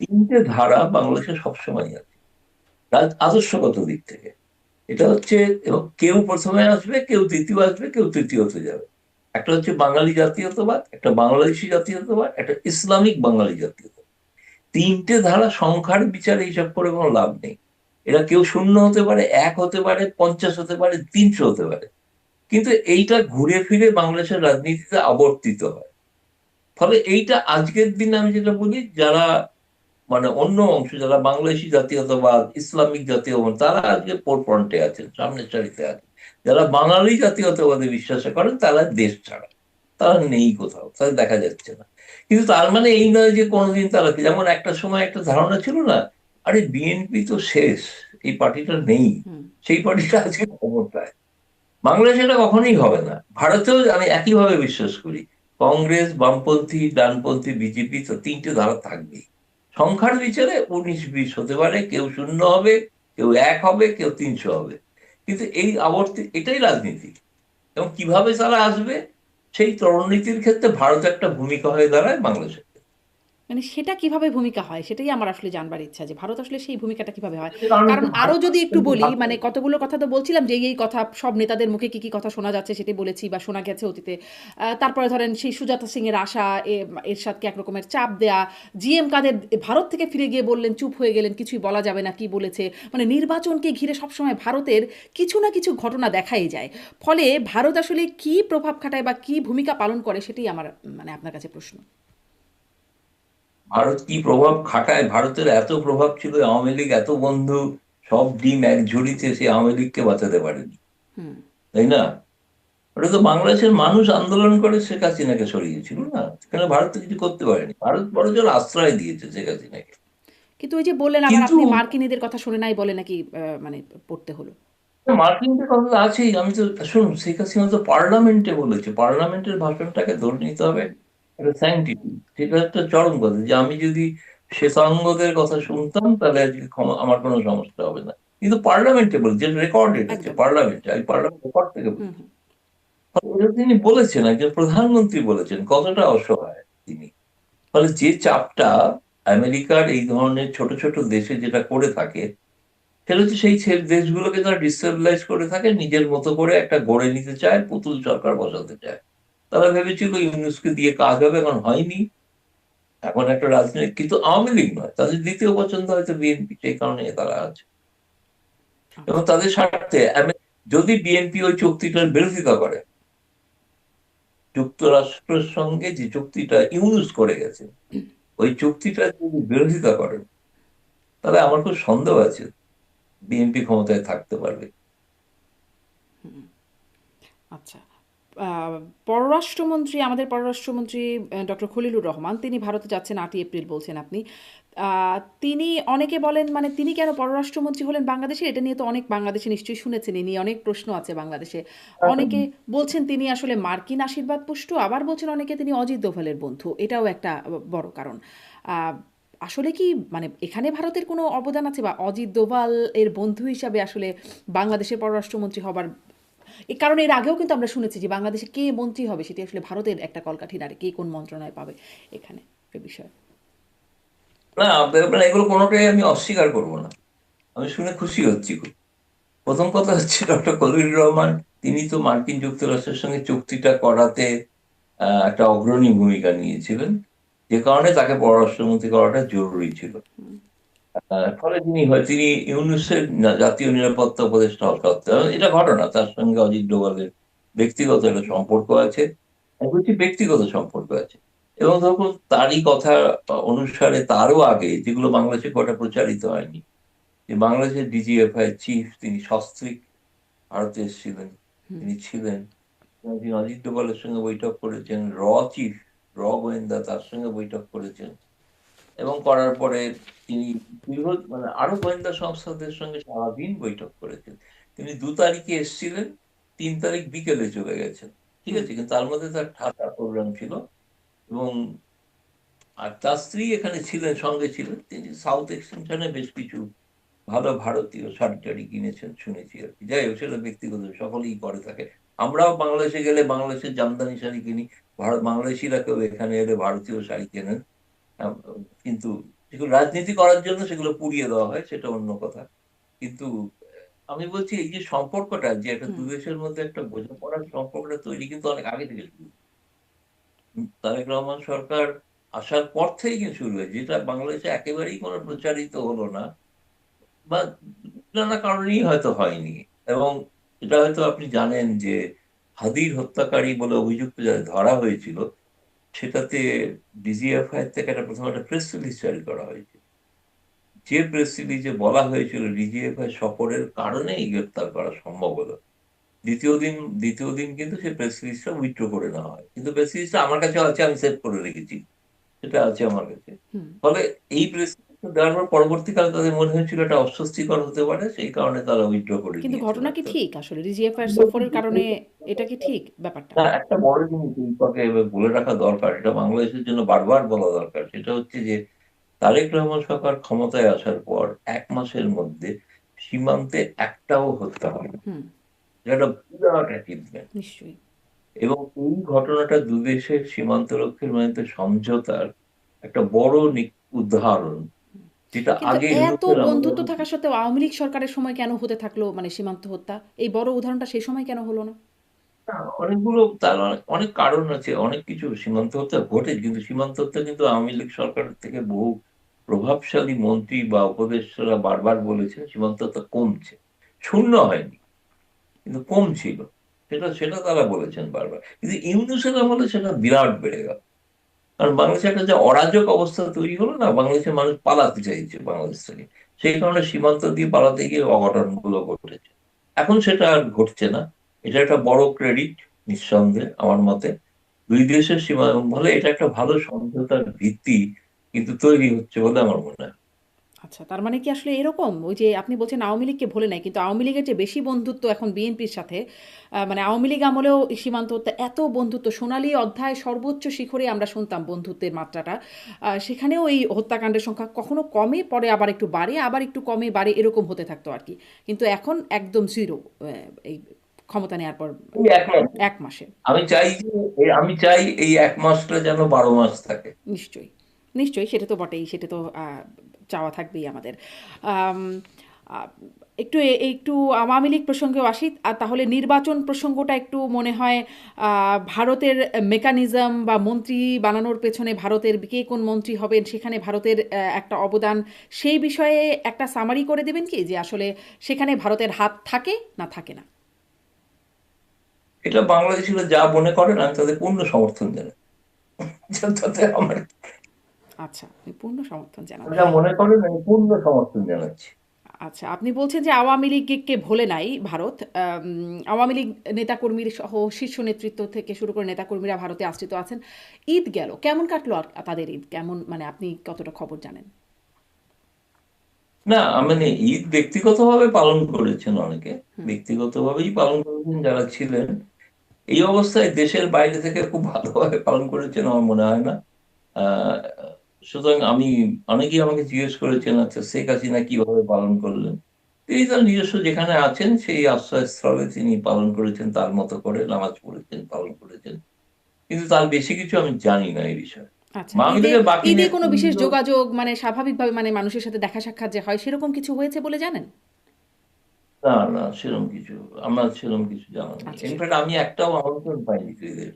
তিনটে ধারা বাংলাদেশে সবসময় আছে আদর্শগত দিক থেকে। এটা হচ্ছে, এবং কেউ প্রথমে আসবে, কেউ দ্বিতীয় আসবে, কেউ তৃতীয় হতে যাবে। একটা হচ্ছে বাঙালি জাতীয়তাবাদ, একটা বাংলাদেশি জাতীয়তাবাদ, একটা ইসলামিক বাঙালি জাতীয়তাবাদ। তিনটে ধারা সংখ্যার বিচারে হিসাব করে কোনো লাভ নেই। এরা কেউ 0 হতে পারে, 1 হতে পারে, 50 হতে পারে, 300 হতে পারে, কিন্তু এইটা ঘুরে ফিরে বাংলাদেশের রাজনীতিতে আবর্তিত হয়। ফলে এইটা আজকের দিনে আমি যেটা বলি, যারা মানে অন্য অংশ, যারা বাংলাদেশি জাতীয়তাবাদ, ইসলামিক জাতীয়তাবাদ, তারা আজকে ফ্রন্টে আছেন, সামনের সারিতে আছেন। যারা বাঙালি জাতীয়তাবাদে বিশ্বাস করেন তারা দেশ ছাড়া, তারা নেই কোথাও, তাদের দেখা যাচ্ছে না। কিন্তু তার মানে এই নয় যে কোনোদিন তারা, যেমন একটা সময় একটা ধারণা ছিল না, আরে বিএনপি তো শেষ, এই পার্টিটা নেই, হুম। সেই পার্টিটা আজকে ক্ষমতায়। বাংলাদেশে এটা কখনোই হবে না। ভারতেও আমি একইভাবে বিশ্বাস করি, কংগ্রেস, বামপন্থী, ডানপন্থী, বিজেপি, তো তিনটে ধারা থাকবেই। সংখ্যার বিচারে 19-20 হতে পারে, কেউ 0 হবে, কেউ 1 হবে, কেউ 300 হবে, কিন্তু এই এটাই রাজনীতি। এবং কিভাবে তারা আসবে, সেই রণনীতির ক্ষেত্রে ভারত একটা ভূমিকা হয়ে দাঁড়ায় বাংলাদেশে। মানে সেটা কিভাবে ভূমিকা হয় সেটাই আমার আসলে জানবার ইচ্ছা, যে ভারত আসলে সেই ভূমিকাটা কিভাবে হয়। কারণ কারণ হচ্ছে আরো ভারত যদি একটু কিন্তু বলি, মানে কতগুলো কথা তো বলছিলাম যে এই কথা সব নেতাদের মুখে কি কি কথা শোনা যাচ্ছে সেটি বলেছি বা শোনা গেছে অতীতে। তারপরে ধরেন সেই সুজাতা সিং এর আশা, এরশাদকে এক রকমের চাপ দেয়া, জিএম কাদের ভারত থেকে ফিরে গিয়ে বললেন, চুপ হয়ে গেলেন, কিছুই বলা যাবে না কি বলেছে। মানে নির্বাচনকে ঘিরে সবসময় ভারতের কিছু না কিছু ঘটনা দেখাই যায়। ফলে ভারত আসলে কি প্রভাব খাটায় বা কি ভূমিকা পালন করে সেটাই আমার মানে আপনার কাছে প্রশ্ন। ভারত কি প্রভাব খাটায়, ভারতের এত প্রভাব ছিল, আওয়ামী লীগ এত বন্ধু, সব ডিম এক ঝুড়িতে, সে আওয়ামী লীগকে বাঁচাতে পারেনি, হুম। তাই না? ওটা তো বাংলাদেশের মানুষ আন্দোলন করে শেখ হাসিনাকে সরিয়েছিল না, সেখানে ভারত তো কিছু করতে পারেনি। ভারত বড় জোর আশ্রয় দিয়েছে শেখ হাসিনাকে। কিন্তু ওই যে বললেন আবার কিন্তু আপনি মার্কিনীদের কথা শুনে নাই বলে নাকি মানে পড়তে হলো। মার্কিনদের কথা তো আছেই। আমি তো, শুনুন, শেখ হাসিনা তো পার্লামেন্টে বলেছে, পার্লামেন্টের ভাষণটাকে ধরে নিতে হবে একটা সাইন্টিফিক। সেটা একটা চরম কথা, যে আমি যদি শ্বেতাঙ্গদের কথা শুনতাম তাহলে আজকে আমার কোনো সমস্যা হবে না। কিন্তু পার্লামেন্টে বলে, যে রেকর্ডেড আছে একদম। পার্লামেন্টে, আমি পার্লামেন্ট রেকর্ড থেকে হুম, বলছি। হুম। এটা তিনি বলেছেন, একজন প্রধানমন্ত্রী বলেছেন, কতটা অসহায় তিনি। ফলে যে চাপটা আমেরিকার এই ধরনের ছোট ছোট দেশে যেটা করে থাকে, সেটা হচ্ছে সেই দেশগুলোকে তারা ডিস্টেবিলাইজ করে থাকে, নিজের মতো করে একটা গড়ে নিতে চায়, পুতুল সরকার বসাতে চায়। তারা ভেবেছিল ইউনুসকে দিয়ে কাজ হবে, এখন হয়নি। এখন একটা রাজনীতি, কিন্তু আওয়ামী লীগ নয়, তাদের দ্বিতীয় পছন্দ হয়তো বিএনপি, সেই কারণে তারা আছে। এবং আচ্ছা। তাদের স্বার্থে যদি বিএনপি ওই চুক্তিটার বিরোধিতা করে, যুক্তরাষ্ট্রের সঙ্গে যে চুক্তিটা ইউনুস করে গেছে, ওই চুক্তিটা যদি বিরোধিতা করেন, তাহলে আমার খুব সন্দেহ আছে বিএনপি ক্ষমতায় থাকতে পারবে। আচ্ছা। আহ, পররাষ্ট্রমন্ত্রী, আমাদের পররাষ্ট্রমন্ত্রী ডক্টর খলিলুর রহমান, তিনি ভারতে যাচ্ছেন 8ই এপ্রিল বলছেন আপনি। তিনি, অনেকে বলেন মানে তিনি কেন পররাষ্ট্রমন্ত্রী হলেন বাংলাদেশে, এটা নিয়ে তো অনেক বাংলাদেশে নিশ্চয়ই শুনেছেন, এ নিয়ে অনেক প্রশ্ন আছে বাংলাদেশে। অনেকে বলছেন তিনি আসলে মার্কিন আশীর্বাদ পুষ্ট, আবার বলছেন অনেকে তিনি অজিত দোভালের বন্ধু, এটাও একটা বড় কারণ। আহ, আসলে কি মানে এখানে ভারতের কোনো অবদান আছে, বা অজিত দোভাল এর বন্ধু হিসাবে আসলে বাংলাদেশের পররাষ্ট্রমন্ত্রী হবার, এই কারণে এর আগেও কিন্তু আমরা শুনেছি যে বাংলাদেশে কে মন্ত্রী হবে সেটি আসলে ভারতের একটা কলকাঠি নাড়ে, কে কোন মন্ত্রণালয় পাবে এখানে, এ বিষয়ে। না, মানে এগুলো কোনোটাই আমি অস্বীকার করব না। আমি শুনে খুশি হচ্ছি খুব। প্রথম কথা হচ্ছে, ডক্টর খলিলুর রহমান, তিনি তো মার্কিন যুক্তরাষ্ট্রের সঙ্গে চুক্তিটা করাতে একটা অগ্রণী ভূমিকা নিয়েছিলেন, যে কারণে তাকে পররাষ্ট্রমন্ত্রী করাটা জরুরি ছিল। ফলে তিনি ইউনুসের জাতীয় নিরাপত্তা উপদেষ্টা হওয়া সত্ত্বেও, এটা ঘটনা, তার সঙ্গে অজিত ডোভালের ব্যক্তিগত একটা সম্পর্ক আছে, বলছি ব্যক্তিগত সম্পর্ক আছে। এবং ধরুন তারই কথা অনুসারে, তারও আগে যেগুলো বাংলাদেশে কটা প্রচারিত হয়নি, যে বাংলাদেশের ডিজিএফআই চিফ, তিনি সস্ত্রীক ভারতে এসেছিলেন, তিনি ছিলেন। এবং তিনি অজিত ডোভালের সঙ্গে বৈঠক করেছেন, চিফ, গোয়েন্দা, তার সঙ্গে বৈঠক করেছেন। এবং করার পরে তিনি বৃহৎ মানে আরো গোয়েন্দা সংস্থাদের সঙ্গে সারাদিন বৈঠক করেছেন। তিনি 2 তারিখে এসেছিলেন, 3 তারিখ বিকেলে চলে গেছেন। ঠিক হুম। আছে, কিন্তু তার মধ্যে তার ঢাকা প্রোগ্রাম ছিল। এবং তার স্ত্রী এখানে ছিলেন, সঙ্গে ছিলেন। তিনি সাউথ এক্সটেনশনে বেশ কিছু ভালো ভারতীয় শাড়ি টাড়ি কিনেছেন শুনেছি আর কি। যাই হোক, সেটা ব্যক্তিগত, সকলেই করে থাকে। আমরাও বাংলাদেশে গেলে বাংলাদেশের জামদানি শাড়ি কিনি, বাংলাদেশিরা কেউ এখানে এলে ভারতীয় শাড়ি কেনেন। আম, কিন্তু যেগুলো রাজনীতি করার জন্য সেগুলো পুড়িয়ে দেওয়া হয়, সেটা অন্য কথা। কিন্তু আমি বলছি, এই যে সম্পর্কটা, যে একটা হুম। দুদেশের মধ্যে একটা বোঝাপড়ার সম্পর্কটা তৈরি কিন্তু অনেক আগে থেকে শুরু। তারেক রহমান সরকার আসার পর থেকেই কিন্তু শুরু হয়েছে, যেটা বাংলাদেশে একেবারেই কোনো প্রচারিত হলো না, বা নানা কারণেই হয়তো হয়নি। এবং এটা হয়তো আপনি জানেন যে হাদির হত্যাকারী বলে অভিযুক্ত যাদের ধরা হয়েছিল, সেটাতে ডিজিএফআই থেকে প্রথমে একটা প্রেস রিলিজ জারি করা হয়েছে। যে প্রেস রিলিজে বলা হয়েছিল ডিজিএফআই সফরের কারণেই গ্রেপ্তার করা সম্ভব হলো। দ্বিতীয় দিন কিন্তু সেই প্রেস রিলিজটা উইথড্র করে নেওয়া হয়, কিন্তু প্রেস রিলিজটা আমার কাছে আছে, আমি সেভ করে রেখেছি, সেটা আছে আমার কাছে। হুম। ফলে এই প্রেস রিলিজটা দেওয়ার পর পরবর্তীকালে তাদের মনে হয়েছিল এটা অস্বস্তিকর হতে পারে, সেই কারণে তারা উইথড্র করে কিন্তু নিয়েছিল ঘটনা কি হয়তো। ঠিক আসলে রিজিএফআই এর সফরের কারণে? এটা কি ঠিক ব্যাপারটা? না, একটা বড় জিনিস দীপকে এবার বলে রাখা দরকার, এটা বাংলাদেশের জন্য বারবার বলা দরকার, সেটা হচ্ছে যে তারেক রহমান সরকার ক্ষমতায় আসার পর 1 মাসের মধ্যে সীমান্তে একটাও হত্যা হয়নি। হুম। এটা একটা বিরাট অ্যাচিভমেন্ট। নিশ্চয়ই। এবং এই ঘটনাটা দুদেশের সীমান্তরক্ষীর মধ্যে সমঝোতার একটা বড় উদাহরণ, যেটা কিন্তু আগে এত ইউরোপের আমলে বন্ধুত্ব থাকা সত্ত্বেও আওয়ামী লীগ সরকারের সময় কেন হতে থাকলো মানে সীমান্ত হত্যা? এই বড় উদাহরণটা সেই সময় কেন হলো না? অনেকগুলো, তার অনেক কারণ আছে, অনেক কিছু সীমান্ত হত্যা ঘটে, কিন্তু সীমান্ত হত্যা কিন্তু আওয়ামী লীগ সরকারের থেকে বহু প্রভাবশালী মন্ত্রী বা উপদেষ্টারা বারবার বলেছেন সীমান্ত হত্যা কমছে, শূন্য হয়নি, কিন্তু কম ছিল। সেটা সেটা তারা বলেছেন বারবার, কিন্তু ইউনূসের আমলে সেটা বিরাট বেড়ে গেল। কারণ বাংলাদেশে একটা যে অরাজক অবস্থা তৈরি হলো না, বাংলাদেশের মানুষ পালাতে চাইছে বাংলাদেশ থেকে, সেই কারণে সীমান্ত দিয়ে পালাতে গিয়ে অঘটন গুলো ঘটেছে। এখন সেটা আর ঘটছে না। এটা একটা বড় ক্রেডিট, নিঃসন্দেহে আমার মতে। দুই দেশের সীমা বলে এটা একটা ভালো সমঝোতার ভিত্তি কিন্তু তৈরি হচ্ছে বলে আমার মনে হয়। আচ্ছা, তার মানে কি আসলে এরকম? ওই যে আপনি বলছেন আওয়ামী লীগকে ভোলে নাই, কিন্তু আওয়ামী লীগের যে বেশি বন্ধুত্ব এখন বিএনপির সাথে, মানে আওয়ামী লীগ আমলেও সীমান্ত এত বন্ধুত্ব, সোনালী অধ্যায় সর্বোচ্চ শিখরে আমরা শুনতাম বন্ধুত্বের মাত্রাটা। সেখানেও এই হত্যাকাণ্ডের সংখ্যা কখনো কমে, পরে আবার একটু বাড়ে, আবার একটু কমে বাড়ে, এরকম হতে থাকতো আর কি। কিন্তু এখন একদম জিরো এই ক্ষমতা নেওয়ার পর এই এক মাস 1 মাসে। আমি চাই যে আমি চাই এই 1 মাসটা যেন 12 মাস থাকে। নিশ্চয়ই, নিশ্চয়ই, সেটা তো বটেই, সেটা তো চাওয়া থাকবেই আমাদের। আম, আ, একটু একটু আওয়ামী লীগ প্রসঙ্গেও আসি, আর তাহলে নির্বাচন প্রসঙ্গটা একটু মনে হয় ভারতের মেকানিজম বা মন্ত্রী বানানোর পেছনে ভারতের কে কোন মন্ত্রী হবেন সেখানে ভারতের একটা অবদান, সেই বিষয়ে একটা সামারি করে দেবেন কি, যে আসলে সেখানে ভারতের হাত থাকে না থাকে না? এটা বাংলাদেশিরা যা মনে করেন আমি তাদের পূর্ণ সমর্থন জানাই। তাতে আমার আচ্ছা, আপনি পূর্ণ সমর্থন জানান। যা মনে করেন আমি পূর্ণ সমর্থন জানাচ্ছি। আচ্ছা, আপনি বলছেন যে আওয়ামী লীগকে ভোলে নাই ভারত। আওয়ামী লীগ নেতাকর্মীর সহ শীর্ষ নেতৃত্ব থেকে শুরু করে নেতাকর্মীরা ভারতে আশ্রিত আছেন। ঈদ গেল, কেমন কাটলো তাদের ঈদ? কেমন, মানে আপনি কতটা খবর জানেন? না মানে ঈদ ব্যক্তিগতভাবে পালন করেছেন অনেকে, হুম। ব্যক্তিগতভাবেই পালন করেছেন যারা ছিলেন। এই অবস্থায় দেশের বাইরে থেকে খুব ভালোভাবে পালন করেছেন আমার মনে হয় না। আহ সুতরাং অনেকেই আমাকে জিজ্ঞেস করেছেন, আচ্ছা শেখ হাসিনা কিভাবে পালন করলেন। তিনি তার নিজস্ব যেখানে আছেন সেই আশ্রয়স্থলে তিনি পালন করেছেন, তার মতো করে নামাজ পড়েছেন, পালন করেছেন। কিন্তু তার বেশি কিছু আমি জানি না এই বিষয়ে। আচ্ছা, আমি ঈদে থেকে বাকি ঈদে কোনো বিশেষ নেতৃবৃন্দ, যোগাযোগ, মানে স্বাভাবিকভাবে মানে মানুষের সাথে দেখা সাক্ষাৎ যে হয়, সেরকম কিছু হয়েছে বলে জানেন? না না সেরকম কিছু, আমার সেরকম কিছু জানা নেই। আচ্ছা, ইনফ্যাক্ট আমি একটাও আমন্ত্রণ পাইনি ঈদের।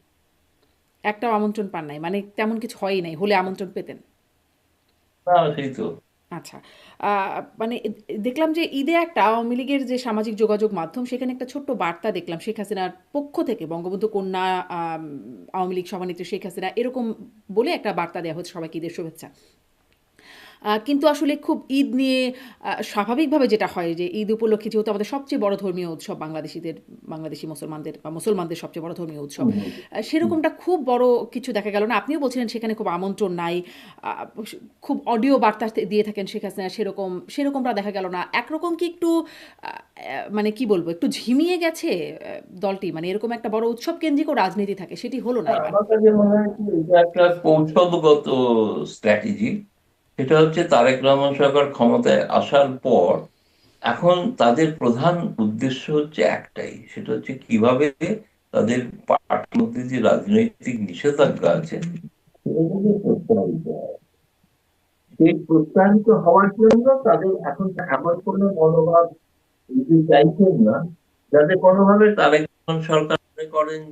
একটাও আমন্ত্রণ পান নাই, মানে তেমন কিছু হয়ই নাই, হলে আমন্ত্রণ পেতেন? না সেই তো। আচ্ছা। আ মানে দেখলাম যে ঈদে একটা আওয়ামী লীগের যে সামাজিক যোগাযোগ মাধ্যম, সেখানে একটা ছোট্ট বার্তা দেখলাম শেখ হাসিনার পক্ষ থেকে, বঙ্গবন্ধু কন্যা, আওয়ামী লীগ সভানেত্রী শেখ হাসিনা, এরকম বলে একটা বার্তা দেওয়া হচ্ছে সবাইকে ঈদের শুভেচ্ছা। কিন্তু আসলে খুব ঈদ নিয়ে স্বাভাবিকভাবে যেটা হয় যে ঈদ উপলক্ষে যেহেতু আমাদের সবচেয়ে বড় ধর্মীয় উৎসব বাংলাদেশি মুসলমানদের বা মুসলমানদের সবচেয়ে বড় ধর্মীয় উৎসব, হুম, হুম, হুম। সেরকমটা খুব বড় কিছু দেখা গেল না। আপনিও বলছিলেন সেখানে খুব আমন্ত্রণ নাই। আ খুব অডিও বার্তা দিয়ে থাকেন শেখ হাসিনা, সেরকমটা দেখা গেল না। একরকম কি একটু মানে কি বলবো, একটু ঝিমিয়ে গেছে দলটি? মানে এরকম একটা বড় উৎসব কেন্দ্রিক রাজনীতি থাকে, সেটি হলো না এবার। আমার কাছে মনে হয় কি এটা একটা কৌশলগত স্ট্র্যাটেজি। সেটা হচ্ছে তারেক রহমান সরকার ক্ষমতায় আসার পর এখন তাদের প্রধান উদ্দেশ্য হচ্ছে একটাই, সেটা হচ্ছে কিভাবে তাদের পার্টির মধ্যে যে রাজনৈতিক নিষেধাজ্ঞা আছে সেগুলো প্রত্যাহারিত হয়। সেই প্রত্যাহারিত হওয়ার জন্য তাদের এখন এমন কোনো মনোভাব নিতে চাইছেন না যাতে কোনোভাবে তারেক রহমান সরকার মনে করেন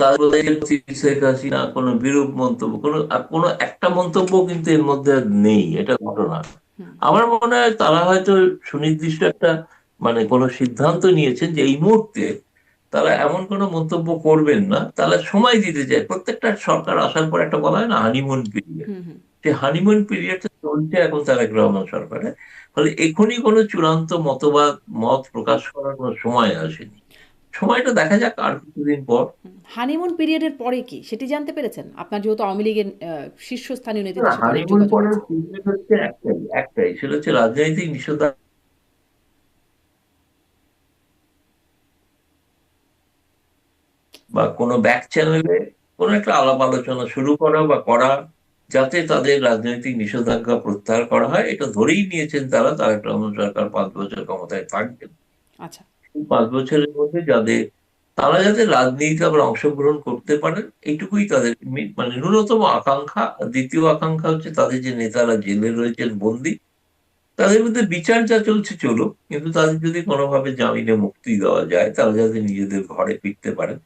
তাদের প্রতি শেখ হাসিনা কোনো বিরূপ মন্তব্য, কোনো একটা মন্তব্য কিন্তু এর মধ্যে আর নেই, এটা ঘটনা। হুম। আমার মনে হয় তারা হয়তো সুনির্দিষ্ট একটা মানে কোনো সিদ্ধান্ত নিয়েছেন যে এই মুহূর্তে তারা এমন কোনো মন্তব্য করবেন না, তারা সময় দিতে চায়। প্রত্যেকটা সরকার আসার পর একটা বলা হয় না হানিমুন পিরিয়ড, হুম। হুম। সেই হানিমুন পিরিয়ডটা চলছে এখন তারেক রহমান সরকারের। ফলে এখনই কোনো চূড়ান্ত মত প্রকাশ করার কোনো সময় আসেনি। সময়টা দেখা যাক আর কিছুদিন পর। হানিমুন পিরিয়ডের পরে কি সেটি জানতে পেরেছেন? আপনার যেহেতু আওয়ামী লীগের শীর্ষস্থানীয় না নেতৃত্বের সাথে অনেক হানিমুন যোগাযোগ পরের আছে। পিরিয়ড হচ্ছে একটাই, সেটা হচ্ছে রাজনৈতিক নিষেধাজ্ঞা বা কোনো ব্যাক চ্যানেলে কোনো একটা আলাপ আলোচনা শুরু করা বা করা, যাতে তাদের রাজনৈতিক নিষেধাজ্ঞা প্রত্যাহার করা হয়। এটা ধরেই নিয়েছেন তারা, তারেক রহমান সরকার 5 বছর ক্ষমতায় থাকবেন। আচ্ছা। এই 5 বছরের মধ্যে তারা যাতে রাজনীতিতে আবার অংশগ্রহণ করতে পারেন এইটুকুই তাদের মানে ন্যূনতম আকাঙ্ক্ষা। দ্বিতীয় আকাঙ্ক্ষা হচ্ছে তাদের যে নেতারা জেলে রয়েছেন বন্দী, তাদের মধ্যে বিচার যা চলছে চলুক, কিন্তু তাদের যদি কোনোভাবে জামিনে মুক্তি দেওয়া যায় তারা যাতে নিজেদের ঘরে ফিরতে পারেন,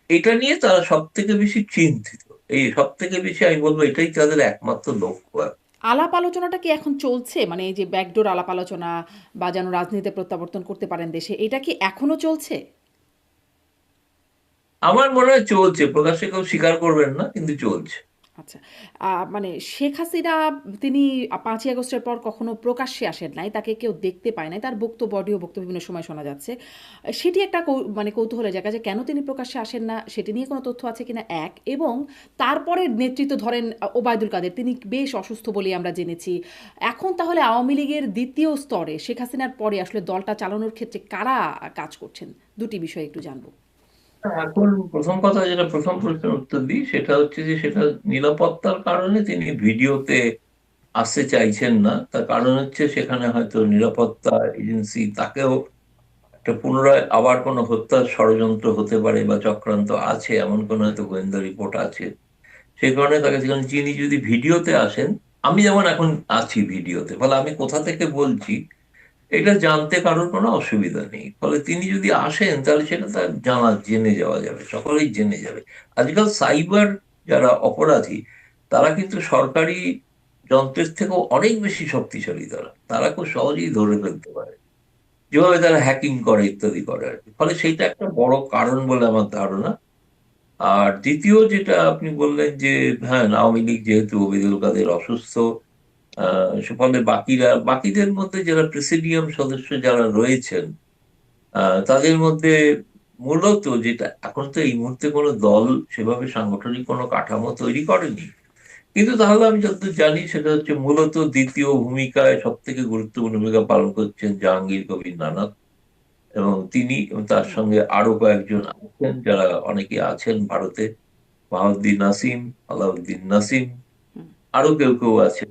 এটা নিয়ে তারা সব থেকে বেশি চিন্তিত। এই সব থেকে বেশি আমি বলবো এটাই তাদের একমাত্র লক্ষ্য। আলাপ আলোচনাটা কি এখন চলছে? মানে এই যে ব্যাকডোর আলাপ আলোচনা, বা যেন রাজনীতিতে প্রত্যাবর্তন করতে পারেন দেশে, এটা কি এখনো চলছে? আমার মনে হয় চলছে, প্রকাশ্যে কেউ স্বীকার করবেন না, কিন্তু চলছে। আচ্ছা। মানে শেখ হাসিনা তিনি ৫ই আগস্টের পর কখনো প্রকাশ্যে আসেন নাই। তাকে কেউ দেখতে পায় নাই। তার বক্তব্য, অডিও বক্তব্য বিভিন্ন সময় শোনা যাচ্ছে। সেটি একটা মানে কৌতূহলের জায়গা যে কেন তিনি প্রকাশ্যে আসেন না, সেটি নিয়ে কোনো তথ্য আছে কিনা ১ এবং তারপরে নেতৃত্ব ধরেন ওবায়দুল কাদের। তিনি বেশ অসুস্থ বলেই আমরা জেনেছি। এখন তাহলে আওয়ামী লীগের ২য় স্তরে শেখ হাসিনার পরে আসলে দলটা চালানোর ক্ষেত্রে কারা কাজ করছেন? ২ টি বিষয় একটু জানব। এখন প্রথম কথা, যেটা প্রথম প্রশ্নের উত্তর দিই, সেটা হচ্ছে যে সেটা নিরাপত্তার কারণে তিনি ভিডিওতে আসতে চাইছেন না। তার কারণ হচ্ছে সেখানে হয়তো নিরাপত্তা এজেন্সি তাকেও একটা পুনরায় আবার কোনো হত্যার ষড়যন্ত্র হতে পারে বা চক্রান্ত আছে, এমন কোনো হয়তো গোয়েন্দা রিপোর্ট আছে। সেই কারণে তাকে সেখানে, যিনি যদি ভিডিওতে আসেন, আমি যেমন এখন আছি ভিডিওতে, ফলে আমি কোথা থেকে বলছি এটা জানতে কারোর কোনো অসুবিধা নেই। ফলে তিনি যদি আসেন তাহলে সেটা তার জেনে যাওয়া যাবে, সকলেই জেনে যাবে। আজকাল সাইবার যারা অপরাধী, তারা কিন্তু সরকারি যন্ত্রের থেকেও অনেক বেশি শক্তিশালী। তারা তারা খুব সহজেই ধরে ফেলতে পারে, যেভাবে তারা হ্যাকিং করে ইত্যাদি করে আর কি। ফলে সেইটা একটা বড় কারণ বলে আমার ধারণা। আর দ্বিতীয় যেটা আপনি বললেন যে, হ্যাঁ, আওয়ামী লীগ যেহেতু ওবায়দুল কাদের অসুস্থ, ফলে বাকিদের মধ্যে যারা প্রেসিডিয়াম সদস্য যারা রয়েছেন, তাদের মধ্যে মূলত যেটা, এখন তো এই মুহূর্তে কোনো দল সেভাবে সাংগঠনিক কোনো কাঠামো তৈরি করেনি, কিন্তু তাহলে আমি যতদূর জানি সেটা হচ্ছে মূলত দ্বিতীয় ভূমিকায় সব থেকে গুরুত্বপূর্ণ ভূমিকা পালন করছেন জাহাঙ্গীর কবির নানক। এবং তিনি এবং তার হুম, সঙ্গে আরো কয়েকজন আছেন, যারা অনেকে আছেন ভারতে, বাহাউদ্দিন নাসিম, আলাউদ্দিন নাসিম, হুম। আরো কেউ কেউ আছেন।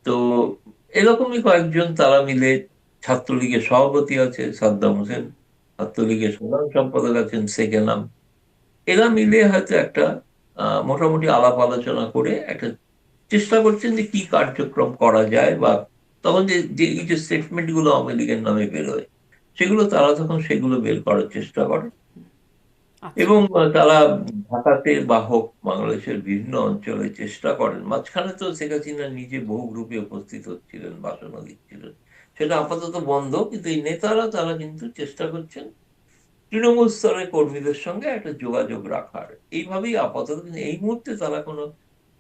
তো এরকমই কয়েকজন, তারা মিলে, ছাত্রলীগের সভাপতি আছে সাদ্দাম হোসেন, ছাত্রলীগের সাধারণ সম্পাদক আছেন শেখ এনাম। এরা মিলে হয়তো একটা মোটামুটি আলাপ আলোচনা করে একটা চেষ্টা করছেন যে কি কার্যক্রম করা যায়, বা তখন যে যে এই যে স্টেটমেন্ট গুলো আওয়ামী লীগের নামে বেরোয়, সেগুলো তারা তখন সেগুলো বের করার চেষ্টা করে। আচ্ছা। এবং তারা ঢাকাতে বা হোক বাংলাদেশের বিভিন্ন অঞ্চলে চেষ্টা করেন। মাঝখানে তো শেখ হাসিনা নিজে বহু গ্রুপে উপস্থিত হচ্ছিলেন, ভাষণও দিচ্ছিলেন। সেটা আপাতত বন্ধ, কিন্তু এই নেতারা তারা কিন্তু চেষ্টা করছেন তৃণমূল স্তরের কর্মীদের সঙ্গে একটা যোগাযোগ রাখার। এইভাবেই আপাতত, কিন্তু এই মুহূর্তে তারা কোনো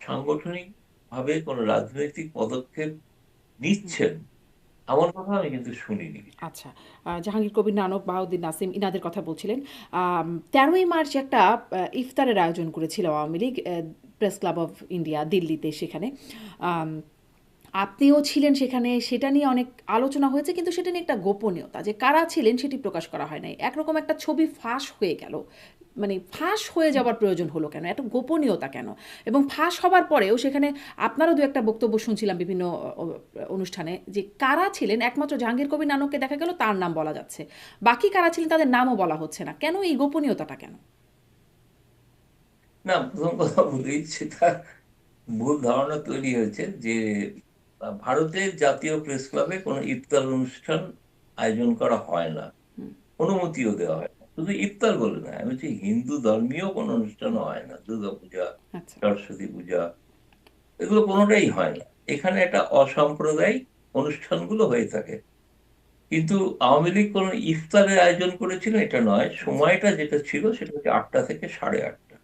সাংগঠনিক ভাবে কোনো রাজনৈতিক পদক্ষেপ নিচ্ছেন এমন কথা আমি কিন্তু শুনিনি কিছু। আচ্ছা। জাহাঙ্গীর কবির নানক, বাহাউদ্দিন নাসিম ইনাদের কথা বলছিলেন। ১৩ই মার্চ একটা ইফতারের আয়োজন করেছিল Awami League press club of India দিল্লিতে সেখানে। আম আপনিও ছিলেন সেখানে। সেটা নিয়ে অনেক আলোচনা হয়েছে কিন্তু সেটা নিয়ে একটা গোপনীয়তা যে কারা ছিলেন সেটি প্রকাশ করা হয় নাই। একরকম একটা ছবি ফাঁস হয়ে গেল। মানে ফাঁস হয়ে যাবার প্রয়োজন হলো কেন? এত গোপনীয়তা কেন? এবং ফাঁস হবার পরেও সেখানে আপনারও ২ একটা বক্তব্য শুনছিলাম বিভিন্ন অনুষ্ঠানে যে কারা ছিলেন একমাত্র জাহাঙ্গীর কবির নানককে দেখা গেল তার নাম বলা যাচ্ছে। বাকি কারা ছিলেন তাদের নামও বলা হচ্ছে না। কেন এই গোপনীয়তাটা কেন? না, প্রথম কথা বলি, সেটা ভুল ধারণা তৈরি হয়েছে যে ভারতের জাতীয় প্রেস ক্লাবে কোনো ইফতার অনুষ্ঠান আয়োজন করা হয় না, হুম, অনুমতিও দেওয়া হয় না। শুধু ইফতার বলে না, আমি বলছি হিন্দু ধর্মীয় কোনো অনুষ্ঠানও হয় না, দুর্গা পূজা, আচ্ছা। সরস্বতী পূজা, এগুলো কোনোটাই হয় না। এখানে একটা অসাম্প্রদায়িক অনুষ্ঠানগুলো হয়ে থাকে। কিন্তু আওয়ামী লীগ কোনো ইফতারের আয়োজন করেছিল এটা নয়। আচ্ছা। সময়টা যেটা ছিল সেটা হচ্ছে ৮টা থেকে 8:30।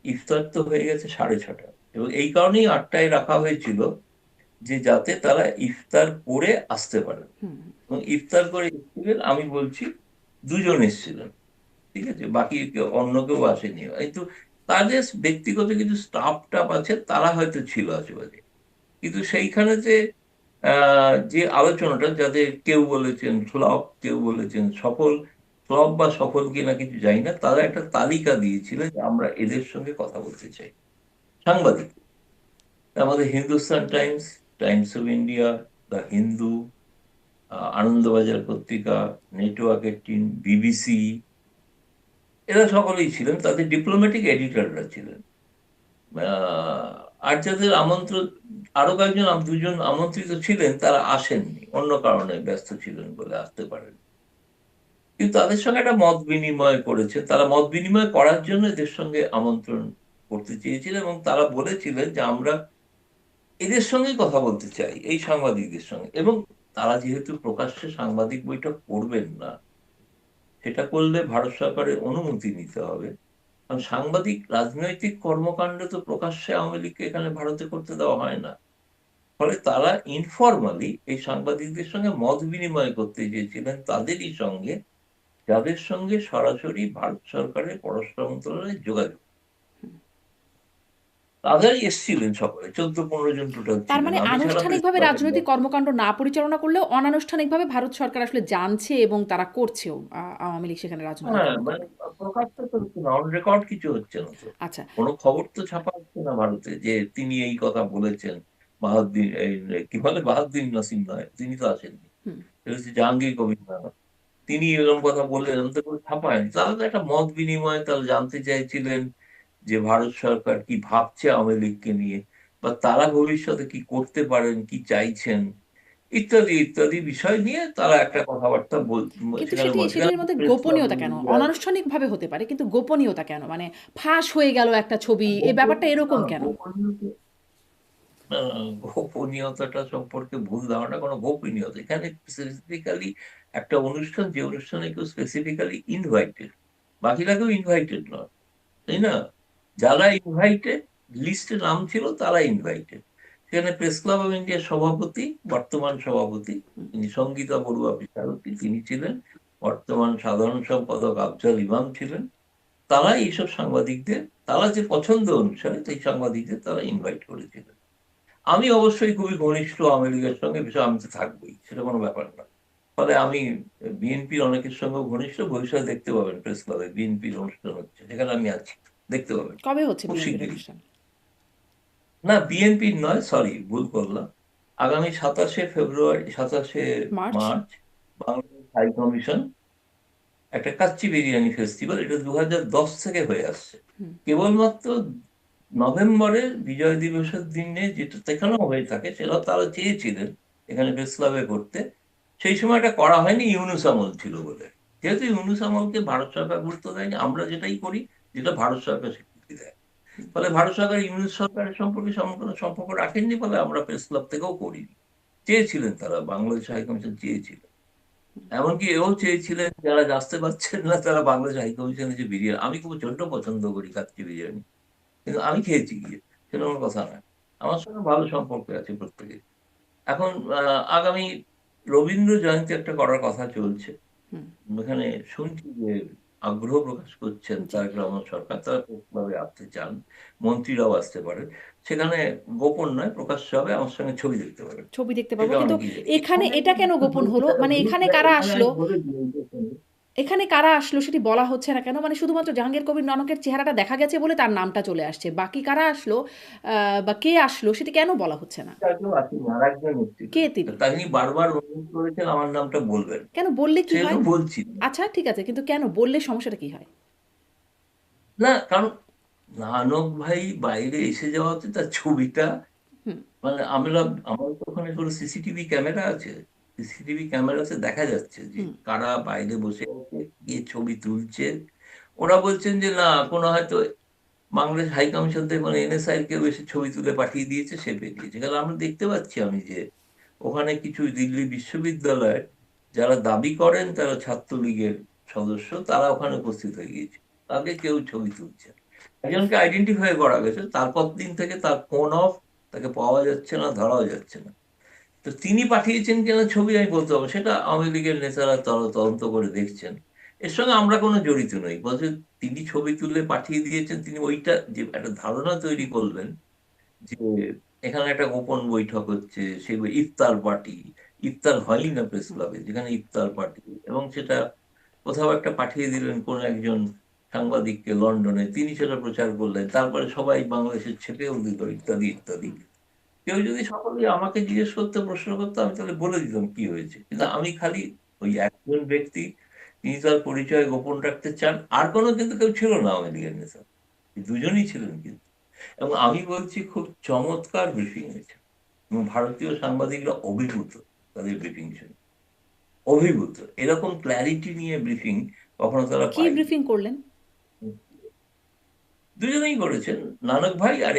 ইফতার তো হয়ে গেছে 6:30, এবং এই কারণেই 8টায় রাখা হয়েছিল, যে যাতে তারা ইফতার করে আসতে পারে। হুম, এবং ইফতার করে এসেছিলেন, আমি বলছি, দুজন এসেছিলেন, ঠিক আছে, বাকি অন্য কেউ আসেনি। কিন্তু তাদের ব্যক্তিগত কিছু স্টাফ টাফ আছে, তারা হয়তো ছিল আশেপাশে। কিন্তু সেইখানে যে যে আলোচনাটা, যাদের কেউ বলেছেন ফ্লপ, কেউ বলেছেন সফল, ফ্লপ বা সফল কিনা কিছু জানি না, তারা একটা তালিকা দিয়েছিলেন যে আমরা এদের সঙ্গে কথা বলতে চাই, সাংবাদিক। আমাদের Hindustan Times, Times of India, the Hindu, Anandabazar পত্রিকা, নেটওয়ার্কের টিম, বিবিসি, এরা সকলেই ছিলেন, তাদের ডিপ্লোম্যাটিক এডিটররা ছিলেন। আহ, আর যাদের আমন্ত্রণ, আরো কয়েকজন, দুজন আমন্ত্রিত ছিলেন, তারা আসেননি, অন্য কারণে ব্যস্ত ছিলেন বলে আসতে পারেন। কিন্তু তাদের সঙ্গে একটা মত বিনিময় করেছে, তারা মত বিনিময় করার জন্য এদের সঙ্গে আমন্ত্রণ করতে চেয়েছিলেন, এবং তারা বলেছিলেন যে আমরা এদের সঙ্গেই কথা বলতে চাই, এই সাংবাদিকদের সঙ্গে। এবং তারা যেহেতু প্রকাশ্যে সাংবাদিক বৈঠক করবেন না, সেটা করলে ভারত সরকারের অনুমতি নিতে হবে। কারণ সাংবাদিক রাজনৈতিক কর্মকাণ্ড তো প্রকাশ্যে আওয়ামী লীগকে এখানে ভারতে করতে দেওয়া হয় না। ফলে তারা ইনফরমালি এই সাংবাদিকদের সঙ্গে মত বিনিময় করতে চেয়েছিলেন তাদেরই সঙ্গে, যাদের সঙ্গে সরাসরি ভারত সরকারের পররাষ্ট্র মন্ত্রণালয়ের যোগাযোগ। তারাই এসেছিলেন সকলে, 14-15 জন টোটাল তার ছিলেন, মানে আমি ছাড়া প্রেস আনুষ্ঠানিকভাবে ক্লাবের রাজনৈতিক লোক। কর্মকাণ্ড না পরিচালনা করলেও অনানুষ্ঠানিকভাবে ভারত সরকার আসলে জানছে এবং তারা করছেও আওয়ামী লীগ সেখানে রাজনৈতিক হ্যাঁ, কর্মকাণ্ড। মানে প্রকাশ্য তো হচ্ছে না, অন রেকর্ড কিছু হচ্ছে না তো। আচ্ছা। কোনো খবর তো ছাপা হচ্ছে না ভারতে যে তিনি এই কথা বলেছেন। বাহাউদ্দিন কি বলে, বাহাউদ্দিন নাসিম নয়, তিনি তো আসেননি, হুম। এটা হচ্ছে জাহাঙ্গীর কবির নানক। তিনি এরকম কথা বললেন, এরকম তো কোনো ছাপা হয়নি। তাহলে তো একটা মত বিনিময়, তারা জানতে চাইছিলেন যে ভারত সরকার কি ভাবছে আওয়ামী লীগকে নিয়ে, বা তারা ভবিষ্যতে কি করতে পারেন, কি চাইছেন, ইত্যাদি ইত্যাদি বিষয় নিয়ে তারা একটা কথাবার্তা কিন্তু সেখানে সেটি বলছে। সেটির মধ্যে প্রেস ক্লাবের গোপনীয়তা কেন? মিডিয়া, অনানুষ্ঠানিকভাবে হতে পারে কিন্তু গোপনীয়তা কেন? মানে ফাঁস হয়ে গেল একটা ছবি, এই ব্যাপারটা গোপনীয়তা এরকম কেন? গোপনীয়তা গোপনীয়তাটা সম্পর্কে ভুল ধারণা। কোনো গোপনীয়তা এখানে স্পেসিফিক্যালি একটা অনুষ্ঠান, যে অনুষ্ঠানে কেউ স্পেসিফিক্যালি ইনভাইটেড, বাকিরা কেউ ইনভাইটেড নয়, তাই না? যারা ইনভাইটেড, লিস্টে নাম ছিল, তারা ইনভাইটেড। সেখানে প্রেস ক্লাব অফ ইন্ডিয়ার সভাপতি, বর্তমান সভাপতি, তিনি সঙ্গীতা বড়ুয়া বিচারকী, তিনি ছিলেন। বর্তমান সাধারণ সম্পাদক আফজাল ইমাম ছিলেন। তারা এইসব সাংবাদিকদের, তারা যে পছন্দ অনুসারে সেই সাংবাদিকদের তারা ইনভাইট করেছিলেন। আমি অবশ্যই খুবই ঘনিষ্ঠ আওয়ামী লীগের সঙ্গে, বিষয় আমি তো থাকবোই, সেটা কোনো ব্যাপার না। ফলে আমি বিএনপির অনেকের সঙ্গে ঘনিষ্ঠ। ভবিষ্যতে দেখতে পাবেন প্রেস ক্লাবে বিএনপির অনুষ্ঠান হচ্ছে, সেখানে আমি আছি, দেখতে পাবেন কবে হচ্ছে খুব বিএনপির শিগগিরই। অনুষ্ঠান? না, বিএনপির নয়, সরি, ভুল করলাম। আগামী 27শে ফেব্রুয়ারি, 27শে মার্চ? মার্চ বাংলাদেশ হাই কমিশন একটা কাচ্চি বিরিয়ানি ফেস্টিভ্যাল, এটা 2010 থেকে হয়ে আসছে। কেবলমাত্র নভেম্বরের বিজয় দিবসের দিনে যেটা সেখানেও হয়ে থাকে, সেটা তারা চেয়েছিলেন এখানে প্রেস ক্লাবে করতে। সেই সময় এটা করা হয়নি, ইউনূস আমল ছিল বলে। যেহেতু ইউনূস আমলকে ভারত সরকার গুরুত্ব দেয়নি, আমরা যেটাই করি, যেটা ভারত সরকার স্বীকৃতি দেয়। ফলে ভারত সরকার ইউনূস সরকারের সম্পর্কে কোনো সম্পর্ক রাখেননি, ফলে আমরা প্রেস ক্লাব থেকেও করিনি। চেয়েছিলেন তারা, বাংলাদেশ হাইকমিশন চেয়েছিলেন। এমনকি এও চেয়েছিলেন যারা আসতে পারছেন না, তারা বাংলাদেশ হাইকমিশনে যে বিরিয়ানি, আমি খুব প্রচন্ড পছন্দ করি কাচ্চি বিরিয়ানি, কিন্তু আমি খেয়েছি গিয়ে, সেটা আমার কথা নয়। আমার সঙ্গে ভালো সম্পর্ক আছে প্রত্যেকে। এখন আগামী রবীন্দ্র জয়ন্তী একটা করার কথা চলছে। হুম। এখানে শুনছি যে আগ্রহ প্রকাশ করছেন জি। তারেক রহমান সরকার, তারা ভাবে আসতে চান, মন্ত্রীরাও আসতে পারে। সেখানে গোপন নয়, প্রকাশ্য হবে, আমার সঙ্গে ছবি দেখতে পারেন। ছবি দেখতে পাবো সেটা কিন্তু অনেকেই জানে। এখানে এখানে এটা কেন একটু গোপন হলো? মানে এখানে কারা এখানে আসলো? আমি বলে দিই এইটার সঙ্গে। এখানে কারা আসলো সেটি বলা হচ্ছে না কেন? মানে শুধুমাত্র জাহাঙ্গীর কবির নানকের চেহারাটা দেখা গেছে বলে তার নামটা চলে আসছে। বাকি কারা আসলো বা কে আসলো সেটি কেন বলা হচ্ছে না? কেউ আসেনি, আর একজন কে এসেছিলেন। তিনি? তিনি বারবার অনুরোধ করেছেন আমার নামটা বলবেন, কেন বললে কি সেজন্য হয়? বলছি না। আচ্ছা ঠিক আছে কিন্তু কেন বললে সমস্যাটা কি হয়? না, কারণ নানক ভাই বাইরে এসে যাওয়াতে তার ছবিটা, হুম। মানে আমার তো ওখানে কোনো সিসিটিভি ক্যামেরা আছে। সিসিটিভি ক্যামেরাতে দেখা যাচ্ছে যে হুম। কারা বাইরে বসে আছে, গিয়ে ছবি তুলছে। ওরা বলছেন যে না, কোনো হয়তো বাংলাদেশ হাই কমিশন থেকে কোনো এনএসআই কেউ এসে ছবি তুলে পাঠিয়ে দিয়েছে, সে বেরিয়েছে। কারণ আমরা দেখতে পাচ্ছি আমি যে ওখানে কিছু দিল্লি বিশ্ববিদ্যালয়ের যারা দাবি করেন তারা ছাত্রলীগের সদস্য, তারা ওখানে উপস্থিত হয়ে গিয়েছে, তাদের কেউ ছবি তুলছে। একজনকে আইডেন্টিফাই করা গেছে, তারপর দিন থেকে তার ফোন অফ, তাকে পাওয়া যাচ্ছে না, ধরাও যাচ্ছে না। তো তিনি পাঠিয়েছেন কিনা ছবি আমি বলতে পারবো, সেটা আওয়ামী লীগের নেতারা তদন্ত করে দেখছেন। এর সঙ্গে আমরা কোনো জড়িত নই। বলছে তিনি ছবি তুলে পাঠিয়ে দিয়েছেন, তিনি ওইটা যে একটা ধারণা তৈরি করবেন যে এখানে একটা গোপন বৈঠক হচ্ছে, সেই ইফতার পার্টি, ইফতার হয়ই না প্রেস ক্লাবে, যেখানে ইফতার পার্টি, এবং সেটা কোথাও একটা পাঠিয়ে দিলেন কোন একজন সাংবাদিককে লন্ডনে, তিনি সেটা প্রচার করলেন, তারপরে সবাই বাংলাদেশের ছেপেও দিল, ইত্যাদি ইত্যাদি। কেউ যদি সকলে আমাকে জিজ্ঞেস করতে, প্রশ্ন করতো, আমি তাহলে বলে দিতাম কি হয়েছে। কিন্তু আমি খালি ওই একজন ব্যক্তি, তিনি তার পরিচয় গোপন রাখতে চান। আর কোনো কিন্তু কেউ ছিল না আওয়ামী লীগের নেতা, এই দুজনই ছিলেন কিন্তু। এবং আমি বলছি খুব চমৎকার ব্রিফিং হয়েছে, এবং ভারতীয় সাংবাদিকরা অভিভূত তাদের ব্রিফিং শুনে, অভিভূত। এরকম ক্ল্যারিটি নিয়ে ব্রিফিং কখনো তারা কি পায়নি। ব্রিফিং করলেন? দুজনেই করেছেন, নানক ভাই আর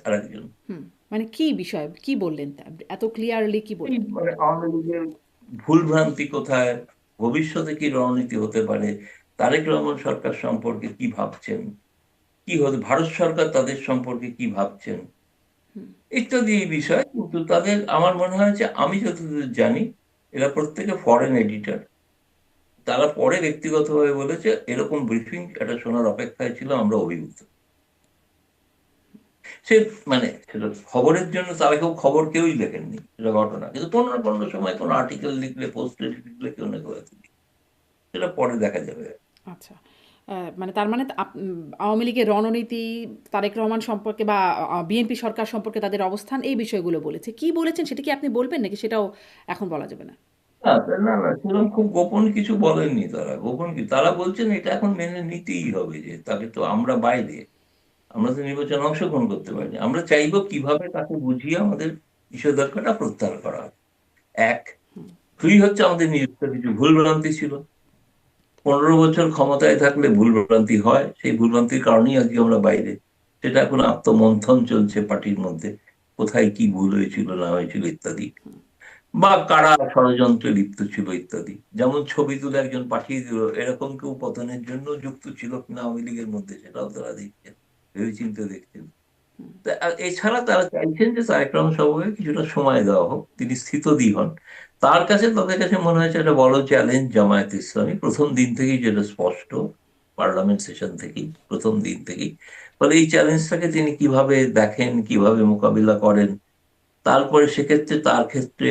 আর একজন। হুম। মানে কি বিষয়? কি বললেন এত ক্লিয়ারলি কি এই বললেন? মানে আওয়ামী লীগের ভুল ভ্রান্তি কোথায়, ভবিষ্যতে কি রণনীতি হতে পারে, তারেক রহমান সরকার সম্পর্কে কি ভাবছেন, কি হতো, ভারত সরকার তাদের সম্পর্কে কি ভাবছেন ইত্যাদি এই বিষয়। কিন্তু তাদের আমার মনে হয় যে, আমি যতদূর জানি, এরা প্রত্যেকে ফরেন এডিটর। তারা পরে ব্যক্তিগতভাবে বলেছে এরকম ব্রিফিং এটা শোনার অপেক্ষায় ছিল, আমরা অভিভূত। সে মানে সেটা খবরের জন্য তারা খবর কেউই লেখেননি, সেটা ঘটনা। কিন্তু কোনো না কোনো সময় কোনো আর্টিকেল লিখলে, পোস্ট লিখলে কেউ না কেউ হয়তো লিখে। সেটা পরে দেখা যাবে। আচ্ছা। মানে তার মানে আওয়ামী লীগের রণনীতি, তারেক রহমান সম্পর্কে বা বিএনপি সরকার সম্পর্কে তাদের অবস্থান, এই বিষয়গুলো বলেছে। কি বলেছেন সেটা কি আপনি বলবেন, নাকি সেটাও এখন বলা যাবে না? না না না, সেরকম খুব গোপন কিছু বলেননি তারা। গোপন কি, তারা বলছেন এটা এখন মেনে নিতেই হবে, যে তাকে তো আমরা বাইরে, আমরা তো নির্বাচনে অংশগ্রহণ করতে পারিনি। আমরা চাইবো কিভাবে তাকে বুঝিয়ে আমাদের নিষেধাজ্ঞাটা প্রত্যাহার করা হবে। এক। দুই হচ্ছে, আমাদের নিজস্ব কিছু ভুলভ্রান্তি ছিল। 15 বছর ক্ষমতায় থাকলে ভুলভ্রান্তি হয়, সেই ভুলভ্রান্তির কারণেই আজকে আমরা বাইরে। সেটা এখন আত্মমন্থন চলছে পার্টির মধ্যে, কোথায় কি ভুল হয়েছিল না হয়েছিল ইত্যাদি, বা কারা ষড়যন্ত্রে লিপ্ত ছিল ইত্যাদি। যেমন ছবি তুলে একজন পাঠিয়ে দিল, এরকম কেউ পতনের জন্য যুক্ত ছিল কিনা আওয়ামী লীগের মধ্যে, সেটাও তারা দেখছেন, ভেবেচিন্তে দেখছেন। আর এছাড়া তারা চাইছেন যে তারেক রহমান সাহেবকে কিছুটা সময় দেওয়া হোক, তিনি স্থিতধী হন। তার কাছে, তাদের কাছে মনে হয়েছে একটা বড় চ্যালেঞ্জ জামায়াত ইসলামী, প্রথম দিন থেকেই যেটা স্পষ্ট, পার্লামেন্ট সেশন থেকেই, প্রথম দিন থেকেই। ফলে এই চ্যালেঞ্জটাকে তিনি কিভাবে দেখেন, কিভাবে মোকাবিলা করেন। তারপরে সেক্ষেত্রে তার ক্ষেত্রে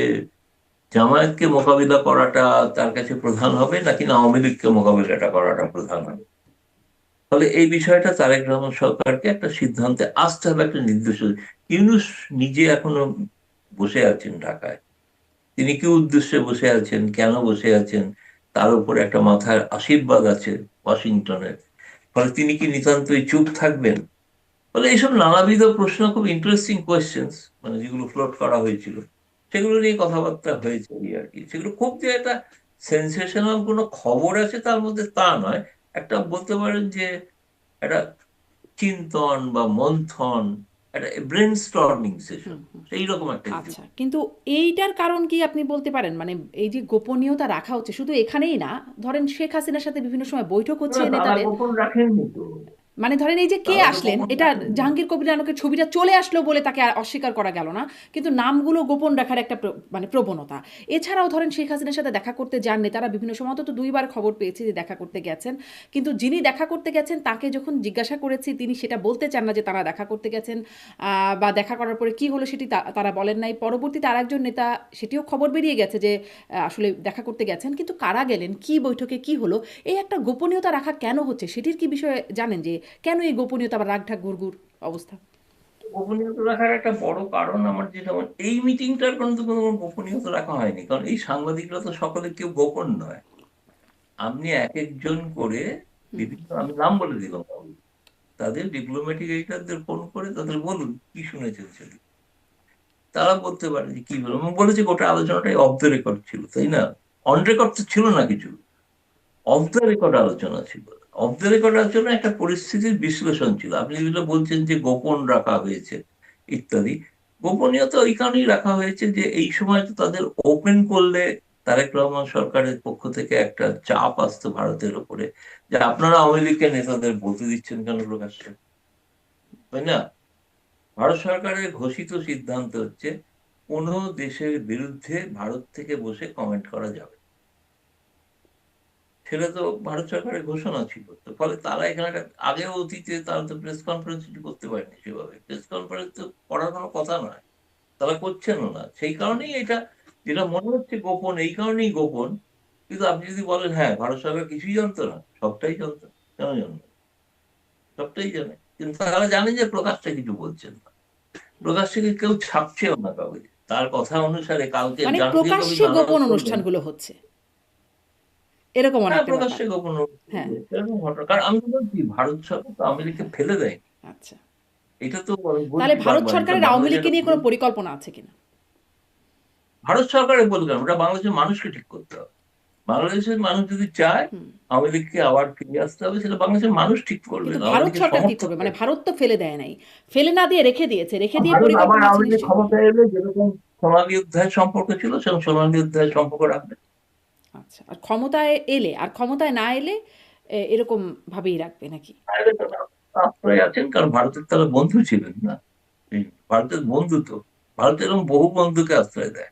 জামায়াতকে মোকাবিলা করাটা তার কাছে প্রধান হবে, নাকি না আওয়ামী লীগকে মোকাবিলাটা করাটা প্রধান হবে। ফলে এই বিষয়টা তারেক রহমান সরকারকে একটা সিদ্ধান্তে আসতে হবে, একটা নির্দেশ। ইউনূস নিজে এখনো বসে আছেন ঢাকায়। তিনি কি উদ্দেশ্যে বসে আছেন, কেন বসে আছেন, তার উপরে একটা মাথার আশীর্বাদ আছে ওয়াশিংটনের। ফলে তিনি কি নিতান্তই চুপ থাকবেন? ফলে এইসব নানাবিধ প্রশ্ন, খুব ইন্টারেস্টিং কোয়েশ্চেন্স, মানে যেগুলো ফ্লোট করা হয়েছিল, সেগুলো নিয়ে কথাবার্তা হয়েছে এই আর কি। সেগুলো খুব যে একটা সেন্সেশনাল কোনো খবর আছে তার মধ্যে, তা নয়। একটা বলতে পারেন যে একটা চিন্তন বা মন্থন, একটা ব্রেন স্টর্মিং সেশন, সেই রকম একটা কিছু। আচ্ছা, কিন্তু এইটার কারণ কি আপনি বলতে পারেন? মানে এই যে গোপনীয়তা রাখা হচ্ছে, শুধু এখানেই না, ধরেন শেখ হাসিনার সাথে বিভিন্ন সময় বৈঠক হচ্ছে না, তারা নেতাদের। গোপন রাখেননি তো। মানে ধরেন এই যে কে তারা তো আসলেন, গোপন এটা রাখেননি। জাহাঙ্গীর কবির নানকের ছবিটা চলে আসলো বলে তাকে আর অস্বীকার করা গেল না, কিন্তু নামগুলো গোপন রাখার একটা মানে প্রবণতা। এছাড়াও ধরেন শেখ হাসিনার সাথে দেখা করতে যান নেতারা বিভিন্ন সময়, তো 2বার খবর পেয়েছি যে দেখা করতে গেছেন, কিন্তু যিনি দেখা করতে গেছেন তাকে যখন জিজ্ঞাসা করেছি তিনি সেটা বলতে চান না যে তারা দেখা করতে গেছেন, বা দেখা করার পরে কি হলো সেটি তারা বলেন নাই। পরবর্তীতে আরেকজন নেতা, সেটিও খবর বেরিয়ে গেছে যে আসলে দেখা করতে গেছেন, কিন্তু কারা গেলেন, কি বৈঠকে কি হলো, এই একটা গোপনীয়তা রাখা কেন হচ্ছে, সেটির কি বিষয়ে জানেন? যে কেন এই গোপনীয়তা বা রাগঢাক ঘুরঘুর অবস্থা? গোপনীয়তা রাখার একটা বড় কারণ, আমার যেটা এই মিটিংটার কোনো তো কোনো গোপনীয়তা রাখা হয়নি, কারণ এই সাংবাদিকরা তো সকলে কেউ গোপন নয়। আপনি এক একজন করে বিভিন্ন, আমি নাম বলে দিলাম, তাদের ডিপ্লোম্যাটিক এডিটরদের ফোন করে তাদের বলুন কি শুনেছেন সেটা, তারা বলতে পারে যে কি বলবো। আমি বলেছি গোটা আলোচনাটাই অফ দ্য রেকর্ড ছিল, তাই না? অন রেকর্ড তো ছিল না কিছু, অফ দ্য রেকর্ড আলোচনা ছিল। অফ দ্য রেকর্ড আলোচনা একটা পরিস্থিতির বিশ্লেষণ ছিল। আপনি যেগুলো বলছেন যে গোপন রাখা হয়েছে ইত্যাদি, গোপনীয়তা ওই কারণেই রাখা হয়েছে যে এই সময় তো তাদের ওপেন করলে তারেক রহমান সরকারের পক্ষ থেকে একটা চাপ আসতো ভারতের উপরে, যে আপনারা আওয়ামী লীগের নেতাদের বলতে দিচ্ছেন কেন প্রকাশ্যে, তাই না? ভারত সরকারের ঘোষিত সিদ্ধান্ত হচ্ছে কোন দেশের বিরুদ্ধে ভারত থেকে বসে কমেন্ট করা যাবে। সেটা তো ভারত সরকারের ঘোষণা ছিল। তো ফলে তারা এখানে আগেও অতীতে তারা তো প্রেস কনফারেন্স করতে পারেনি সেভাবে। প্রেস কনফারেন্স তো করার কোনো কথা নয়, তারা করছেনও না। সেই কারণেই এটা, যেটা মনে হচ্ছে গোপন, এই কারণেই গোপন। কিন্তু আপনি যদি বলেন হ্যাঁ ভারত সরকার কিছুই জানতো না, সবটাই জানতো। কেন জানতো? সবটাই জানে, কিন্তু তারা জানেন যে প্রকাশ্যে কিছু বলছেন না, প্রকাশ্যে কেউ ছাপছেও না কাগজে। তার কথা অনুসারে কালকে মানে জাহাঙ্গীর কবির প্রকাশ্যে নানক গোপন বললেন, অনুষ্ঠানগুলো হচ্ছে, এরকম হ্যাঁ একটা ব্যাপার। প্রকাশ্যে গোপন হ্যাঁ। এরকম ঘটনা। কারণ আমি তো বলছি ভারত সরকার তো আমেরিকা ফেলে দেয়নি। আচ্ছা, এটা তো আমি তাহলে বলছি ভারত বারবার, এটা সরকারের আওয়ামী বাংলাদেশের লীগকে একটা নিয়ে কোনো পরিকল্পনা আছে কিনা? ভারত সরকারের বলবেন, ওটা বাংলাদেশের মানুষকে ঠিক করতে হবে। বাংলাদেশের মানুষ যদি চায় আওয়ামী লীগকে আবার ফিরে আসতে হবে, সেটা বাংলাদেশের মানুষ ঠিক করবেন, কিন্তু আওয়ামী ভারত লীগের সরকার কি করবে? সমর্থকরা। মানে ভারত তো ফেলে দেয় নাই, ফেলে না দিয়ে রেখে দিয়েছে, রেখে দিয়ে ভারত আবার পরিকল্পনা আছে আওয়ামী লীগ নিশ্চয়ই। ক্ষমতায় এলে যেরকম সোনালী অধ্যায়ের সম্পর্ক ছিল, সেরকম সোনালী অধ্যায়ের সম্পর্ক রাখবে। আচ্ছা, আর ক্ষমতায় এলে আর ক্ষমতায় না এলে এরকম ভাবেই রাখবে নাকি? তাহলে তো না। আশ্রয় আছেন, কারণ ভারতের তারা বন্ধু ছিলেন না। ভারতের বন্ধু তো, ভারত এরকম বহু বন্ধুকে আশ্রয় দেয়।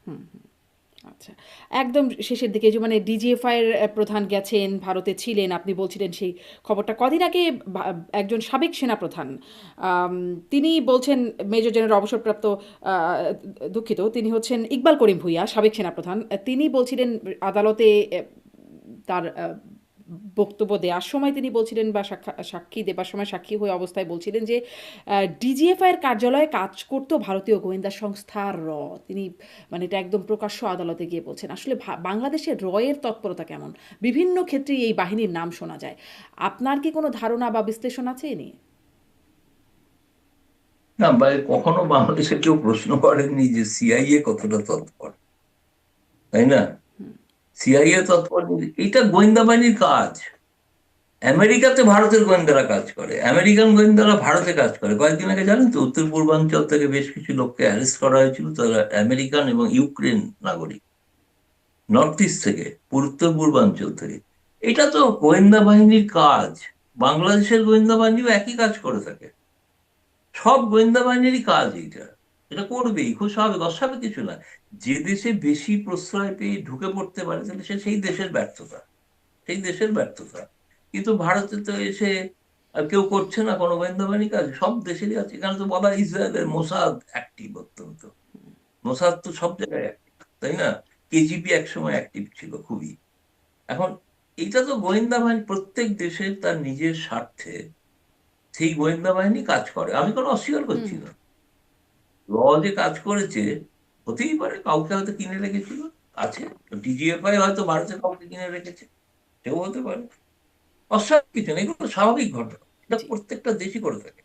আচ্ছা, একদম শেষের দিকে যে মানে ডিজিএফআই এর প্রধান গেছেন, ভারতে ছিলেন, আপনি বলছিলেন সেই খবরটা কদিন আগে একজন সাবেক সেনাপ্রধান আম, তিনি বলছেন, মেজর জেনারেল অবসরপ্রাপ্ত, দুঃখিত, তিনি হচ্ছেন ইকবাল করিম ভূঁইয়া, সাবেক সেনাপ্রধান, তিনি বলছিলেন আদালতে তার বক্তব্য দেওয়ার সময় তিনি বলছিলেন, বা সাক্ষী দেবার সময় সাক্ষী হয়ে অবস্থায় বলছিলেন যে ডিজিএফআই এর কার্যালয়ে কাজ করতো ভারতীয় গোয়েন্দা সংস্থা র। তিনি মানে এটা একদম প্রকাশ্য আদালতে গিয়ে বলছেন। আসলে বাংলাদেশের রয়ের তৎপরতা কেমন? বিভিন্ন ক্ষেত্রে এই বাহিনীর নাম শোনা যায়। আপনার কি কোনো ধারণা বা বিশ্লেষণ আছে এ নিয়ে? না ভাই, কখনো বাংলাদেশে কেউ প্রশ্ন করেননি যে সিআইএ কতটা তৎপর, তাই না? সিআইএ তৎপর, এটা গোয়েন্দা বাহিনীর কাজ। আমেরিকাতে ভারতের গোয়েন্দারা কাজ করে, আমেরিকান গোয়েন্দারা ভারতে কাজ করে। কয়েকদিন আগে জানেন তো, উত্তর পূর্বাঞ্চল থেকে বেশ কিছু লোককে অ্যারেস্ট করা হয়েছিল, তারা আমেরিকান এবং ইউক্রেন নাগরিক, নর্থ ইস্ট থেকে, উত্তর পূর্বাঞ্চল থেকে। এটা তো গোয়েন্দা বাহিনীর কাজ। বাংলাদেশের গোয়েন্দা বাহিনীও একই কাজ করে থাকে। সব গোয়েন্দা বাহিনীরই কাজ এইটা, এটা করবেই, খুব স্বাভাবিক, অস্বাভাবিক কিছু না। যে দেশে বেশি প্রশ্রয় পেয়ে ঢুকে পড়তে পারে, তাহলে সেই দেশের ব্যর্থতা, সেই দেশের ব্যর্থতা। কিন্তু ভারতে তো এসে আর কেউ করছে না কোনো গোয়েন্দা বাহিনী কাজ, সব দেশেরই আছে। এখানে তো বলা, ইসরায়েলের মোসাদ অ্যাক্টিভ অত্যন্ত, মোসাদ তো সব জায়গায় অ্যাক্টিভ, তাই না? কেজিবি একসময় অ্যাক্টিভ ছিল খুবই। এখন এটা তো গোয়েন্দা বাহিনী, প্রত্যেক দেশের তার নিজের স্বার্থে সেই গোয়েন্দা বাহিনী কাজ করে, আমি কোনো অস্বীকার করছি না। র যে কাজ করেছে, হতেই পারে কাউকে হয়তো কিনে রেখেছিল, আছে। ডিজিএফআই হয়তো ভারতের কাউকে কিনে রেখেছে, সেও হতে পারে। অস্বাভাবিক কিছু না, এগুলো স্বাভাবিক ঘটনা, এটা জি। প্রত্যেকটা দেশই করে থাকে।